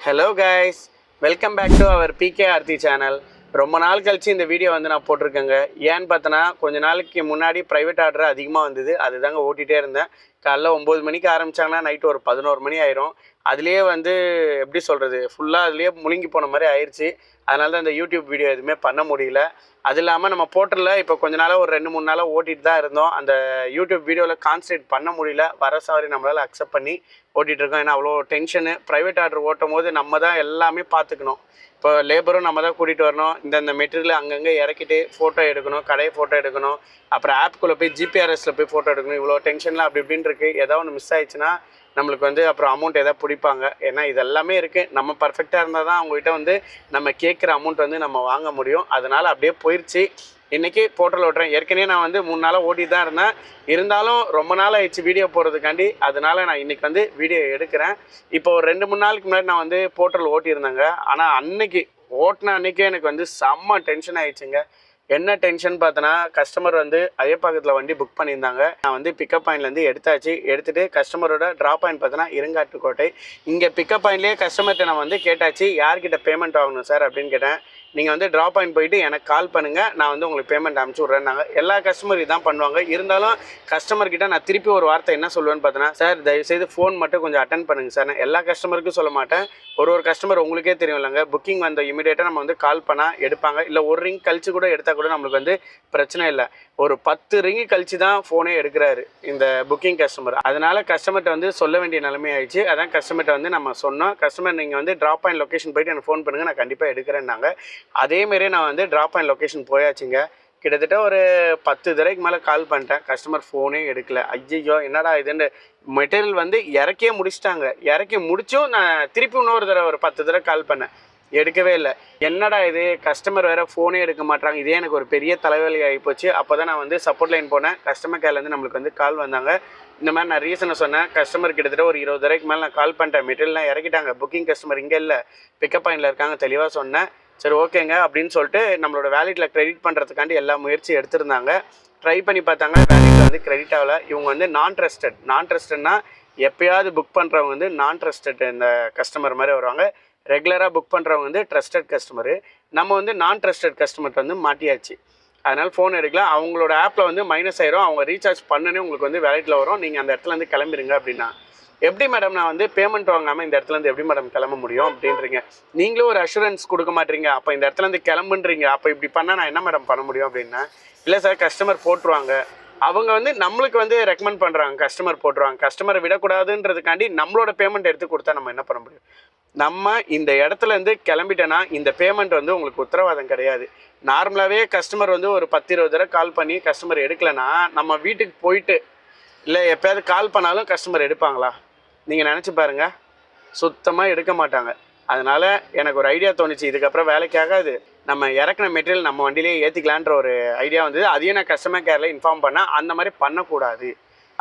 Hello guys, welcome back to our பிகேஆர்த்தி channel. ரொம்ப நாள் கழிச்சு இந்த வீடியோ வந்து நான் போட்டிருக்கேங்க. ஏன்னு பார்த்தோன்னா, கொஞ்ச நாளைக்கு முன்னாடி ப்ரைவேட் ஆர்டர் அதிகமாக வந்தது. அதுதாங்க ஓட்டிகிட்டே இருந்தேன். காலைல 9 மணிக்கு ஆரம்பித்தாங்கன்னா நைட்டு ஒரு 11 மணி ஆயிரும். அதுலேயே வந்து எப்படி சொல்கிறது, ஃபுல்லாக அதுலேயே முழுங்கி போன மாதிரி ஆயிடுச்சு. அதனால தான் இந்த யூடியூப் வீடியோ எதுவுமே பண்ண முடியல. அது இல்லாமல் நம்ம போர்ட்டலில் இப்போ கொஞ்ச நாளாக ஒரு 2-3 நாளாக ஓட்டிகிட்டு தான் இருந்தோம். அந்த யூடியூப் வீடியோவில் கான்சன்ட்ரேட் பண்ண முடியல. வர சாரி நம்மளால் அக்செப்ட் பண்ணி ஓட்டிகிட்ருக்கோம். ஏன்னா அவ்வளோ டென்ஷனு. ப்ரைவேட் ஆர்டர் ஓட்டும் போது நம்ம தான் எல்லாமே பார்த்துக்கணும். இப்போ லேபரும் நம்ம தான் கூட்டிகிட்டு வரணும். இந்த மெட்டீரியல் அங்கங்கே இறக்கிட்டு ஃபோட்டோ எடுக்கணும், கடையை ஃபோட்டோ எடுக்கணும், அப்புறம் ஆப்புக்குள்ளே போய் ஜிபிஆர்எஸில் போய் ஃபோட்டோ எடுக்கணும். இவ்வளோ டென்ஷனில் அப்படி இப்படின்னு இருக்குது. ஏதாவது ஒன்று மிஸ் ஆயிடுச்சுன்னா நம்மளுக்கு வந்து அப்புறம் அமௌண்ட் எதாவது பிடிப்பாங்க. ஏன்னா இது எல்லாமே இருக்குது. நம்ம பர்ஃபெக்டாக இருந்தால் தான் அவங்ககிட்ட வந்து நம்ம கேட்குற அமௌண்ட் வந்து நம்ம வாங்க முடியும். அதனால் அப்படியே போயிடுச்சு. இன்றைக்கி போர்ட்டல் ஓட்டுறேன். ஏற்கனவே நான் வந்து 3 நாளாக ஓட்டிட்டு தான் இருந்தேன். இருந்தாலும் ரொம்ப நாள் ஆயிடுச்சு வீடியோ போடுறதுக்காண்டி. அதனால் நான் இன்றைக்கி வந்து வீடியோ எடுக்கிறேன். இப்போ ஒரு 2-3 நாளுக்கு முன்னாடி நான் வந்து போர்ட்டல் ஓட்டியிருந்தேங்க. ஆனால் அன்னைக்கு ஓட்டின அன்றைக்கே எனக்கு வந்து செம்ம டென்ஷன் ஆகிடுச்சுங்க. என்ன டென்ஷன் பார்த்தோன்னா, கஸ்டமர் வந்து அய்யப்பாக்கத்தில் வண்டி புக் பண்ணியிருந்தாங்க. நான் வந்து பிக்கப் பாயிண்ட்லேருந்து எடுத்தாச்சு. எடுத்துகிட்டு கஸ்டமரோட ட்ராப் பாயிண்ட் பார்த்தோன்னா இருங்காட்டுக்கோட்டை. இங்கே பிக்கப் பாயிண்ட்லேயே கஸ்டமர்கிட்ட நான் வந்து கேட்டாச்சு, யார்கிட்ட பேமெண்ட் ஆகணும் சார் அப்படின்னு கேட்டேன். நீங்கள் வந்து ட்ராப் பாயிண்ட் போயிட்டு எனக்கு கால் பண்ணுங்கள், நான் வந்து உங்களுக்கு பேமெண்ட் அனுப்பிச்சி விட்றேன்னாங்க. எல்லா கஸ்டமர் இதான் பண்ணுவாங்க. இருந்தாலும் கஸ்டமர்கிட்ட நான் திருப்பி ஒரு வார்த்தை என்ன சொல்லுவேன்னு பார்த்தோன்னா, சார் தயவுசெய்து ஃபோன் மட்டும் கொஞ்சம் அட்டன் பண்ணுங்கள் சார். நான் எல்லா கஸ்டமருக்கும் சொல்ல மாட்டேன். ஒரு கஸ்டமர் உங்களுக்கே தெரியும் இல்லைங்க, புக்கிங் வந்த இமீடியட்டாக நம்ம வந்து கால் பண்ணால் எடுப்பாங்க. இல்லை ஒரு ரிங் கழிச்சு கூட எடுத்தால் கூட நம்மளுக்கு வந்து பிரச்சனை இல்லை. ஒரு 10 ரிங்கு கழிச்சு தான் ஃபோனே எடுக்கிறாரு இந்த புக்கிங் கஸ்டமர். அதனால் கஸ்டமர்கிட்ட வந்து சொல்ல வேண்டிய நிலைமை ஆயிடுச்சு. அதான் கஸ்டமர்கிட்ட வந்து நம்ம சொன்னோம், கஸ்டமர் நீங்கள் வந்து ட்ராப் பாயிண்ட் லொக்கேஷன் போய்ட்டு எனக்கு ஃபோன் பண்ணுங்கள், நான் கண்டிப்பாக எடுக்கிறேன்னாங்க. அதேமாரியே நான் வந்து ட்ராப் பாயிண்ட் லொக்கேஷன் போயாச்சுங்க. கிட்டத்தட்ட ஒரு 10 தடவைக்கு மேலே கால் பண்ணிட்டேன். கஸ்டமர் ஃபோனே எடுக்கல. ஐயோ என்னடா இதுன்னு மெட்டீரியல் வந்து இறக்கியே முடிச்சிட்டாங்க. இறக்கி முடிச்சும் நான் திருப்பி இன்னொரு தடவை ஒரு 10 தடவை கால் பண்ணேன், எடுக்கவே இல்லை. என்னடா இது, கஸ்டமர் வேறு ஃபோனே எடுக்க மாட்டாங்க. இதே எனக்கு ஒரு பெரிய தலைவலி ஆகிப்போச்சு. அப்போ தான் நான் வந்து சப்போர்ட் லைன் போனேன். கஸ்டமர் கேர்லேருந்து நம்மளுக்கு வந்து கால் வந்தாங்க. இந்த மாதிரி நான் ரீசனை சொன்னேன். கஸ்டமர் கிட்டத்தட்ட ஒரு 20 தடவைக்கு மேலே நான் கால் பண்ணிட்டேன். மெட்டீரியல்லாம் இறக்கிட்டாங்க, புக்கிங் கஸ்டமர் இங்கே இல்லை, பிக்கப் பாயிண்டில் இருக்காங்க, தெளிவாக சொன்னேன். சரி ஓகேங்க அப்படின்னு சொல்லிட்டு நம்மளோட வேலெட்டில் கிரெடிட் பண்ணுறதுக்காண்டி எல்லா முயற்சியும் எடுத்திருந்தாங்க. ட்ரை பண்ணி பார்த்தாங்க, வேலெட்டில் வந்து கிரெடிட் ஆகலை. இவங்க வந்து நான் ட்ரஸ்டட்னா எப்போயாவது புக் பண்ணுறவங்க வந்து நான் ட்ரஸ்டட் இந்த கஸ்டமர் மாதிரி வருவாங்க. ரெகுலராக புக் பண்ணுறவங்க வந்து ட்ரஸ்டட் கஸ்டமரு. நம்ம வந்து நான் ட்ரஸ்டட் கஸ்டமர்கிட்ட வந்து மாட்டியாச்சு. அதனால் ஃபோன் எடுக்கலாம். அவங்களோட ஆப்பில் வந்து மைனஸ் ஆயிரும். அவங்க ரீசார்ஜ் பண்ணனே உங்களுக்கு வந்து வேலெட்டில் வரும். நீங்கள் அந்த இடத்துலேருந்து கிளம்பிடுங்க அப்படின்னா, எப்படி மேடம் நான் வந்து பேமெண்ட் வாங்காமல் இந்த இடத்துலேருந்து எப்படி மேடம் கிளம்ப முடியும் அப்படின்றீங்க. நீங்களும் ஒரு அஷூரன்ஸ் கொடுக்க மாட்டீங்க. அப்போ இந்த இடத்துலேருந்து கிளம்புன்றீங்க. அப்போ இப்படி பண்ணால் நான் என்ன மேடம் பண்ண முடியும் அப்படின்னா, இல்லை சார் கஸ்டமர் போட்டுருவாங்க. அவங்க வந்து நம்மளுக்கு வந்து ரெக்கமெண்ட் பண்ணுறாங்க, கஸ்டமர் போட்டுருவாங்க. கஸ்டமரை விடக்கூடாதுன்றதுக்காண்டி நம்மளோட பேமெண்ட் எடுத்து கொடுத்தா நம்ம என்ன பண்ண முடியும். நம்ம இந்த இடத்துலேருந்து கிளம்பிட்டேன்னா இந்த பேமெண்ட் வந்து உங்களுக்கு உத்தரவாதம் கிடையாது. நார்மலாகவே கஸ்டமர் வந்து ஒரு 10-20 தடவை கால் பண்ணி கஸ்டமர் எடுக்கலைன்னா நம்ம வீட்டுக்கு போயிட்டு இல்லை எப்போயாவது கால் பண்ணாலும் கஸ்டமர் எடுப்பாங்களா? நீங்கள் நினச்சி பாருங்கள், சுத்தமாக எடுக்க மாட்டாங்க. அதனால் எனக்கு ஒரு ஐடியா தோணுச்சு, இதுக்கப்புறம் வேலைக்கு ஆகாது, நம்ம இறக்குன மெட்டீரியல் நம்ம வண்டியிலே ஏற்றிக்கலான்ற ஒரு ஐடியா வந்தது. அதையும் நான் கஸ்டமர் கேரில் இன்ஃபார்ம் பண்ணேன். அந்த மாதிரி பண்ணக்கூடாது,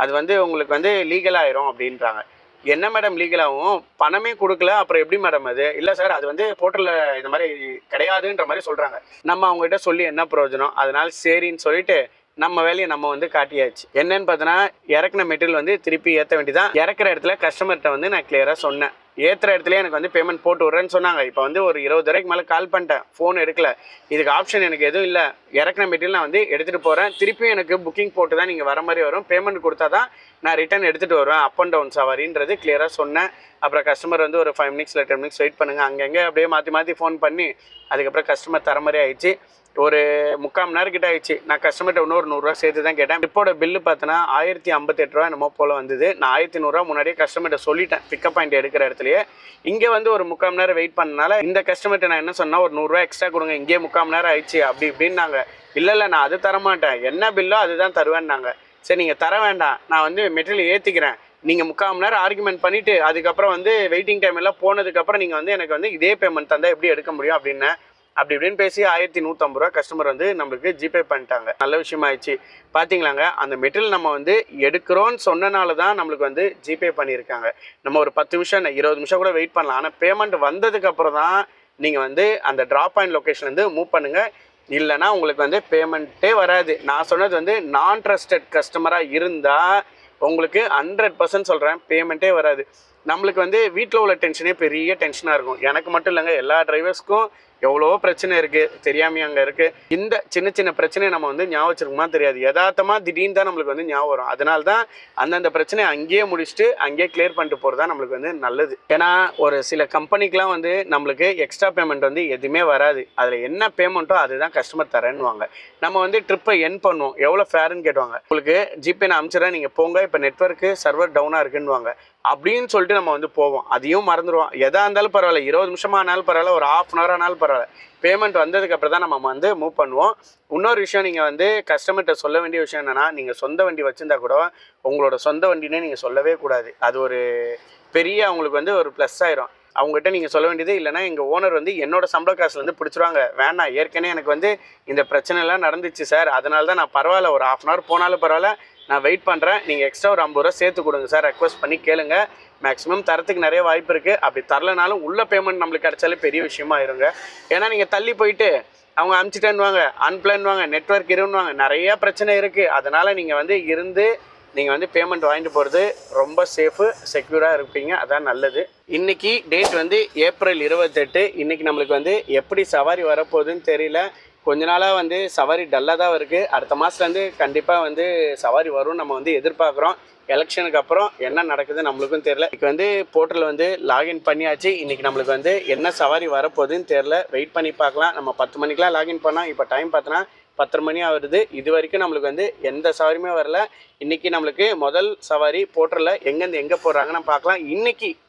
அது வந்து உங்களுக்கு வந்து லீகலாகிரும் அப்படின்றாங்க. என்ன மேடம் லீகலாகவும், பணமே கொடுக்கல அப்புறம் எப்படி மேடம் அது? இல்லை சார் அது வந்து போர்ட்டலில் இந்த மாதிரி கிடையாதுன்ற மாதிரி சொல்கிறாங்க. நம்ம அவங்ககிட்ட சொல்லி என்ன பிரயோஜனம்? அதனால் சரின்னு சொல்லிட்டு நம்ம வேலையை நம்ம வந்து காட்டியாச்சு. என்னன்னு பார்த்தோன்னா, இறக்குன மெட்டீரியல் வந்து திருப்பி ஏற்ற வேண்டியதான். இறக்குற இடத்துல கஸ்டமர்கிட்ட வந்து நான் கிளியராக சொன்னேன். ஏற்றுற இடத்துல எனக்கு வந்து பேமெண்ட் போட்டு விட்றேன்னு சொன்னாங்க. இப்போ வந்து ஒரு 20 தடவைக்கு மேலே கால் பண்ணிட்டேன், ஃபோன் எடுக்கல. இதுக்கு ஆப்ஷன் எனக்கு எதுவும் இல்லை. இறக்குன மெட்டீரியல் நான் வந்து எடுத்துகிட்டு போகிறேன். திருப்பியும் எனக்கு புக்கிங் போட்டு தான் நீங்கள் வர மாதிரி வரும். பேமெண்ட் கொடுத்தா தான் நான் ரிட்டன் எடுத்துகிட்டு வருவேன். அப் அண்ட் டவுன் சவாரின்றது கிளியராக சொன்னேன். அப்புறம் கஸ்டமர் வந்து ஒரு 5 மினிட்ஸ் இல்லை 10 மினிட்ஸ் வெயிட் பண்ணுங்கள். அங்கங்கே அப்படியே மாற்றி ஃபோன் பண்ணி அதுக்கப்புறம் கஸ்டமர் தர மாதிரி ஆயிடுச்சு. ஒரு 3/4 மணி நேரம் கிட்ட ஆயிடுச்சு. நான் கஸ்டமர்கிட்ட இன்னொரு 100 ரூபா சேர்த்து தான் கேட்டேன். ட்ரிப்போட பில்லு பார்த்தோன்னா 1058 ரூபா என்னமோ போல் வந்தது. நான் 1100 ரூபா முன்னாடியே கஸ்டமர்கிட்ட சொல்லிட்டேன், பிக்கப் பாயிண்ட் எடுக்கிற இடத்துலையே. இங்கே வந்து ஒரு 3/4 மணி நேரம் வெயிட் பண்ணனால இந்த கஸ்டமர்கிட்ட நான் என்ன சொன்னால், ஒரு 100 ரூபா எக்ஸ்ட்ரா கொடுங்க, இங்கே 3/4 மணி நேரம் ஆயிடுச்சு அப்படி இப்படின்னாங்க. இல்லை நான் அது தரமாட்டேன், என்ன பில்லோ அதுதான் தருவேன்னாங்க. சரி நீங்கள் தர வேண்டாம், நான் வந்து மெட்டீரியல் ஏற்றிக்கிறேன், நீங்கள் 3/4 மணி நேரம் ஆர்குமெண்ட் பண்ணிவிட்டு அதுக்கப்புறம் வந்து வெயிட்டிங் டைம் எல்லாம் போனதுக்கப்புறம் நீங்கள் வந்து எனக்கு வந்து இதே பேமெண்ட் தந்தால் எப்படி எடுக்க முடியும் அப்படின்னு அப்படி இப்படின்னு பேசி 1150 ரூபா கஸ்டமர் வந்து நம்மளுக்கு ஜிபே பண்ணிட்டாங்க. நல்ல விஷயமாயிடுச்சு. பார்த்தீங்களாங்க, அந்த மெட்டீரியல் நம்ம வந்து எடுக்கிறோன்னு சொன்னனால தான் நம்மளுக்கு வந்து ஜிபே பண்ணியிருக்காங்க. நம்ம ஒரு 10 நிமிஷம் 20 நிமிஷம் கூட வெயிட் பண்ணலாம். ஆனால் பேமெண்ட் வந்ததுக்கப்புறம் தான் நீங்கள் வந்து அந்த ட்ராப் பாயிண்ட் லொக்கேஷன் வந்து மூவ் பண்ணுங்கள். இல்லைனா உங்களுக்கு வந்து பேமெண்ட்டே வராது. நான் சொன்னது வந்து நான் ட்ரஸ்டட் கஸ்டமராக இருந்தால் உங்களுக்கு 100% சொல்கிறேன், பேமெண்ட்டே வராது. நம்மளுக்கு வந்து வீட்டில் உள்ள டென்ஷனே பெரிய டென்ஷனாக இருக்கும். எனக்கு மட்டும் இல்லைங்க, எல்லா டிரைவர்ஸ்க்கும் எவ்வளோ பிரச்சனை இருக்குது, தெரியாமல் அங்கே இருக்குது. இந்த சின்ன சின்ன பிரச்சனையை நம்ம வந்து ஞாபகம் வச்சிருக்குமா தெரியாது, யதார்த்தமாக திடீர்னு தான் நம்மளுக்கு வந்து ஞாபகம் வரும். அதனால தான் அந்தந்த பிரச்சனையை அங்கேயே முடிச்சுட்டு அங்கேயே கிளியர் பண்ணிட்டு போகிறது தான் நம்மளுக்கு வந்து நல்லது. ஏன்னா ஒரு சில கம்பெனிக்கெலாம் வந்து நம்மளுக்கு எக்ஸ்ட்ரா பேமெண்ட் வந்து எதுவுமே வராது. அதில் என்ன பேமெண்ட்டோ அதுதான் கஸ்டமர் தரேன்னுவாங்க. நம்ம வந்து ட்ரிப்பை என் பண்ணுவோம், எவ்வளோ ஃபேருன்னு கேட்டுவாங்க. உங்களுக்கு ஜிபே நான் அனுப்பிச்சிடறேன், நீங்கள் போங்க, இப்போ நெட்வொர்க்கு சர்வர் டவுனாக இருக்குன்னுவாங்க. அப்படின்னு சொல்லிட்டு நம்ம வந்து போவோம், அதையும் மறந்துடுவோம். எதாக இருந்தாலும் பரவாயில்ல, 20 நிமிஷமாக ஆனாலும் பரவாயில்ல, ஒரு ½ அன் ஹவர் ஆனாலும் பரவாயில்ல, பேமெண்ட் வந்ததுக்கப்புறம் தான் நம்ம வந்து மூவ் பண்ணுவோம். இன்னொரு விஷயம், நீங்கள் வந்து கஸ்டமர்கிட்ட சொல்ல வேண்டிய விஷயம் என்னென்னா, நீங்கள் சொந்த வண்டி வச்சுருந்தா கூட உங்களோட சொந்த வண்டினே நீங்கள் சொல்லவே கூடாது. அது ஒரு பெரிய அவங்களுக்கு வந்து ஒரு ப்ளஸ் ஆயிரும். அவங்ககிட்ட நீங்கள் சொல்ல வேண்டியது, இல்லைனா எங்கள் ஓனர் வந்து என்னோட சம்பள காசுலேருந்து பிடிச்சிருவாங்க, வேணாம், ஏற்கனவே எனக்கு வந்து இந்த பிரச்சனைலாம் நடந்துச்சு சார், அதனால தான் நான் பரவாயில்ல ஒரு ½ அன் ஹவர் போனாலும் பரவாயில்ல, நான் வெயிட் பண்ணுறேன், நீங்கள் எக்ஸ்ட்ரா ஒரு 50 ரூபா சேர்த்து கொடுங்க சார், ரெக்வஸ்ட் பண்ணி கேளுங்க, மேக்ஸிமம் தரத்துக்கு நிறைய வாய்ப்பு இருக்குது. அப்படி தரலனாலும் உள்ள பேமெண்ட் நம்மளுக்கு கிடைச்சாலே பெரிய விஷயமா இருங்க. ஏன்னா நீங்கள் தள்ளி போயிட்டு அவங்க அனுப்பிச்சிட்டேன்னுவாங்க, அன்பிளான்வாங்க, நெட்வொர்க் இருன்னுவாங்க, நிறைய பிரச்சனை இருக்குது. அதனால் நீங்கள் வந்து இருந்து நீங்கள் வந்து பேமெண்ட் வாங்கிட்டு போகிறது ரொம்ப சேஃபு, செக்யூராக இருப்பீங்க, அதான் நல்லது. இன்றைக்கி டேட் வந்து ஏப்ரல் 28. இன்றைக்கி நம்மளுக்கு வந்து எப்படி சவாரி வரப்போகுதுன்னு தெரியல. கொஞ்ச நாளாக வந்து சவாரி டல்லாக தான் இருக்குது. அடுத்த மாதத்துலேருந்து கண்டிப்பாக வந்து சவாரி வரும்னு நம்ம வந்து எதிர்பார்க்குறோம். எலெக்ஷனுக்கு அப்புறம் என்ன நடக்குது நம்மளுக்கும் தெரில. இன்றைக்கி வந்து போர்ட்டல் வந்து லாகின் பண்ணியாச்சு. இன்றைக்கி நம்மளுக்கு வந்து என்ன சவாரி வரப்போகுதுன்னு தெரில, வெயிட் பண்ணி பார்க்கலாம். நம்ம 10 மணிக்கெலாம் லாகின் பண்ணால் இப்போ டைம் பார்த்தோன்னா 10:30 மணி ஆகுது. இது வரைக்கும் நம்மளுக்கு வந்து எந்த சவாரியுமே வரல. இன்றைக்கி நம்மளுக்கு முதல் சவாரி போர்ட்டலில் எங்கேருந்து எங்கே போடுறாங்கன்னு பார்க்கலாம்.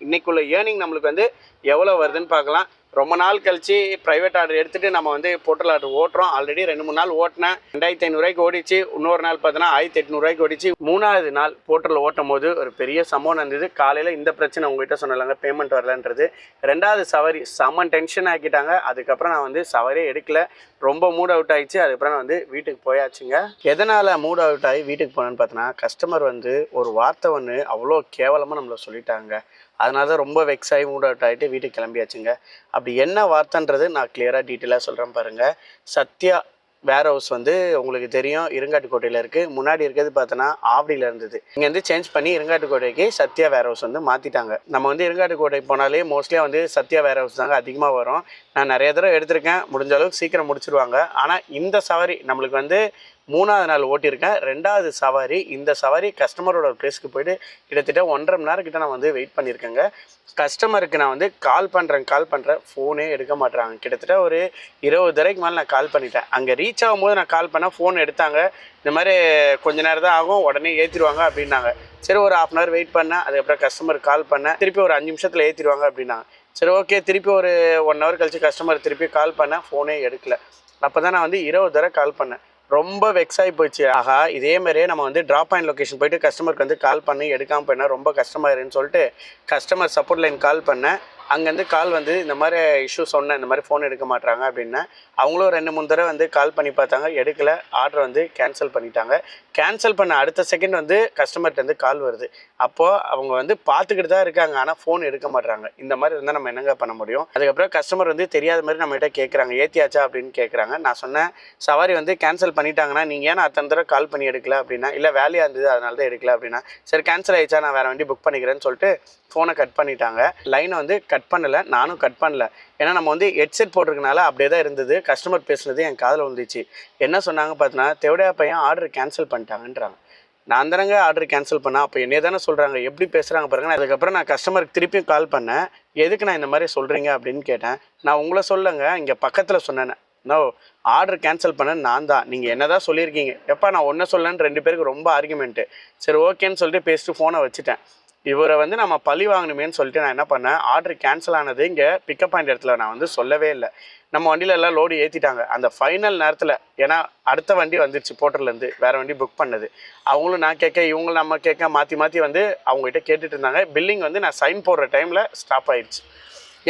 இன்றைக்குள்ள ஏர்னிங் நம்மளுக்கு வந்து எவ்வளோ வருதுன்னு பார்க்கலாம். ரொம்ப நாள் கழிச்சு ப்ரைவேட் ஆர்டர் எடுத்துகிட்டு நம்ம வந்து போர்ட்டல் ஆர்டர் ஓட்டுறோம். ஆல்ரெடி 2-3 நாள் ஓட்டினேன், 2500 ரூபாய்க்கு ஓடிச்சு. இன்னொரு நாள் பார்த்தோன்னா 1800 ரூபாய்க்கு ஓடிச்சு. 3ஆவது நாள் போர்ட்டல் ஓட்டும் போது ஒரு பெரிய சம்பவம் நடந்தது. காலையில் இந்த பிரச்சனை உங்கள்கிட்ட சொன்னாங்க, பேமெண்ட் வரலன்றது. 2வது சவாரி செம்ம டென்ஷன் ஆக்கிட்டாங்க. அதுக்கப்புறம் நான் வந்து சவாரியே எடுக்கல, ரொம்ப மூட் அவுட் ஆகிடுச்சு. அதுக்கப்புறம் நான் வந்து வீட்டுக்கு போயாச்சுங்க. எதனால் மூட் அவுட் ஆகி வீட்டுக்கு போனேன்னு பார்த்தோன்னா, கஸ்டமர் வந்து ஒரு வார்த்தை ஒன்று அவ்வளோ கேவலமாக நம்மளை சொல்லிட்டாங்க. அதனால தான் ரொம்ப வெக்ஸ் ஆகி மூட் அவுட் ஆகிட்டு வீட்டுக்கு கிளம்பியாச்சுங்க. அப்படி என்ன வார்த்தைன்றது நான் கிளியராக டீட்டெயிலாக சொல்கிறேன் பாருங்கள். சத்யா வேர் ஹவுஸ் வந்து உங்களுக்கு தெரியும், இருங்காட்டுக்கோட்டையில் இருக்குது. முன்னாடி இருக்கிறது பார்த்தோன்னா ஆவடியில் இருந்தது. இங்கே வந்து சேஞ்ச் பண்ணி இருங்காட்டுக்கோட்டைக்கு சத்யா வேர் ஹவுஸ் வந்து மாற்றிட்டாங்க. நம்ம வந்து இருங்காட்டுக்கோட்டை போனாலே மோஸ்ட்லியாக வந்து சத்யா வேர் ஹவுஸ் தாங்க அதிகமாக வரும். நான் நிறைய தடவை எடுத்திருக்கேன், முடிஞ்ச அளவுக்கு சீக்கிரம் முடிச்சிடுவாங்க. ஆனால் இந்த சவாரி நம்மளுக்கு வந்து 3ஆவது நாள் ஓட்டியிருக்கேன். 2வது சவாரி, இந்த சவாரி கஸ்டமரோட ப்ளேஸ்க்கு போய்ட்டு கிட்டத்தட்ட 1.5 மணி நேரம் கிட்ட நான் வந்து வெயிட் பண்ணியிருக்கேங்க. கஸ்டமருக்கு நான் வந்து கால் பண்ணுறேன், ஃபோனே எடுக்க மாட்டேறாங்க. கிட்டத்தட்ட ஒரு 20 தடவைக்கு மேலே நான் கால் பண்ணிட்டேன். அங்கே ரீச் ஆகும்போது நான் கால் பண்ணால் ஃபோன் எடுத்தாங்க. இந்த மாதிரி கொஞ்ச நேரம் தான் ஆகும், உடனே ஏற்றிடுவாங்க அப்படின்னாங்க. சரி, ஒரு ½ அன் ஹவர் வெயிட் பண்ணேன். அதுக்கப்புறம் கஸ்டமருக்கு கால் பண்ணேன், திருப்பி ஒரு 5 நிமிஷத்தில் ஏற்றிடுவாங்க அப்படின்னாங்க. சரி, ஓகே, திருப்பி ஒரு 1 ஹவர் கழிச்சு கஸ்டமர் திருப்பி கால் பண்ணேன், ஃபோனே எடுக்கல. அப்போ தான் நான் வந்து 20 தடவை கால் பண்ணேன். ரொம்ப வெக்ஸ் ஆகி போச்சு. ஆகா, இதே மாதிரியே நம்ம வந்து ட்ராப் பாயிண்ட் லொக்கேஷன் போய்ட்டு கஸ்டமருக்கு வந்து கால் பண்ணி எடுக்காமல் போயினா ரொம்ப கஷ்டமாயிருன்னு சொல்லிட்டு கஸ்டமர் சப்போர்ட் லைன் கால் பண்ணேன். அங்கேருந்து கால் வந்து இந்த மாதிரி இஷ்யூ சொன்னேன், இந்த மாதிரி ஃபோன் எடுக்க மாட்டாங்க அப்படின்னு. அவங்களும் 2-3 தடவை வந்து கால் பண்ணி பார்த்தாங்க, எடுக்கலை. ஆர்டர் வந்து கேன்சல் பண்ணிட்டாங்க. கேன்சல் பண்ண அடுத்த செகண்ட் வந்து கஸ்டமர்கிட்ட வந்து கால் வருது. அப்போது அவங்க வந்து பார்த்துக்கிட்டு தான் இருக்காங்க, ஆனால் ஃபோன் எடுக்க மாட்டாங்க. இந்த மாதிரி இருந்தால் நம்ம என்னங்க பண்ண முடியும்? அதுக்கப்புறம் கஸ்டமர் வந்து தெரியாத மாதிரி நம்மகிட்ட கேட்குறாங்க, ஏற்றியாச்சா அப்படின்னு கேட்குறாங்க. நான் சொன்னேன், சவாரி வந்து கேன்சல் பண்ணிட்டாங்கன்னா நீங்கள் ஏன்னா அத்தனை தடவை கால் பண்ணி எடுக்கல அப்படின்னா, இல்லை வேலையாக இருந்தது அதனால தான் எடுக்கல அப்படின்னா, சரி கேன்சல் ஆகிடுச்சா, நான் வேறு வண்டி புக் பண்ணிக்கிறேன்னு சொல்லிட்டு ஃபோனை கட் பண்ணிட்டாங்க. லைனை வந்து கட் பண்ணலை, நானும் கட் பண்ணல. ஏன்னா நம்ம வந்து ஹெட்செட் போட்டிருக்கனால அப்படியே தான் இருந்தது. கஸ்டமர் பேசுனது என் காதில் வந்துச்சு. என்ன சொன்னாங்க பார்த்தீங்கன்னா, தேவடையா பையன் ஆர்டர் கேன்சல் பண்ணிட்டாங்கன்றாங்க. நான் தானங்க ஆர்டர் கேன்சல் பண்ணேன், அப்போ என்னையே தானே சொல்கிறாங்க, எப்படி பேசுகிறாங்க பாருங்க. அதுக்கப்புறம் நான் கஸ்டமருக்கு திருப்பியும் கால் பண்ணேன், எதுக்கு நான் இந்த மாதிரி சொல்கிறீங்க அப்படின்னு கேட்டேன். நான் உங்களை சொல்லுங்க, இங்கே பக்கத்தில் சொன்னேன், நோ ஆர்டர் கேன்சல் பண்ண நான் தான், நீங்கள் என்ன தான் சொல்லியிருக்கீங்க. எப்பா நான் ஒன்றை சொல்லன்னு 2 பேருக்கு ரொம்ப ஆர்குமெண்ட்டு. சரி ஓகேன்னு சொல்லிட்டு பேசிட்டு ஃபோனை வச்சுட்டேன். இவரை வந்து நம்ம பழி வாங்கணுமேன்னு சொல்லிட்டு நான் என்ன பண்ணேன், ஆர்டர் கேன்சல் ஆனது இங்கே பிக்கப் பாயிண்ட் இடத்துல நான் வந்து சொல்லவே இல்லை. நம்ம வண்டியில் எல்லாம் லோடு ஏற்றிட்டாங்க. அந்த ஃபைனல் நேரத்தில், ஏன்னா அடுத்த வண்டி வந்துடுச்சு போர்ட்டர்லேருந்து, வேறு வண்டி புக் பண்ணது. அவங்களும் நான் கேட்க, இவங்களும் நம்ம கேட்க, மாற்றி வந்து அவங்ககிட்ட கேட்டுட்டு இருந்தாங்க. பில்லிங் வந்து நான் சைன் போடுற டைமில் ஸ்டாப் ஆகிடுச்சு.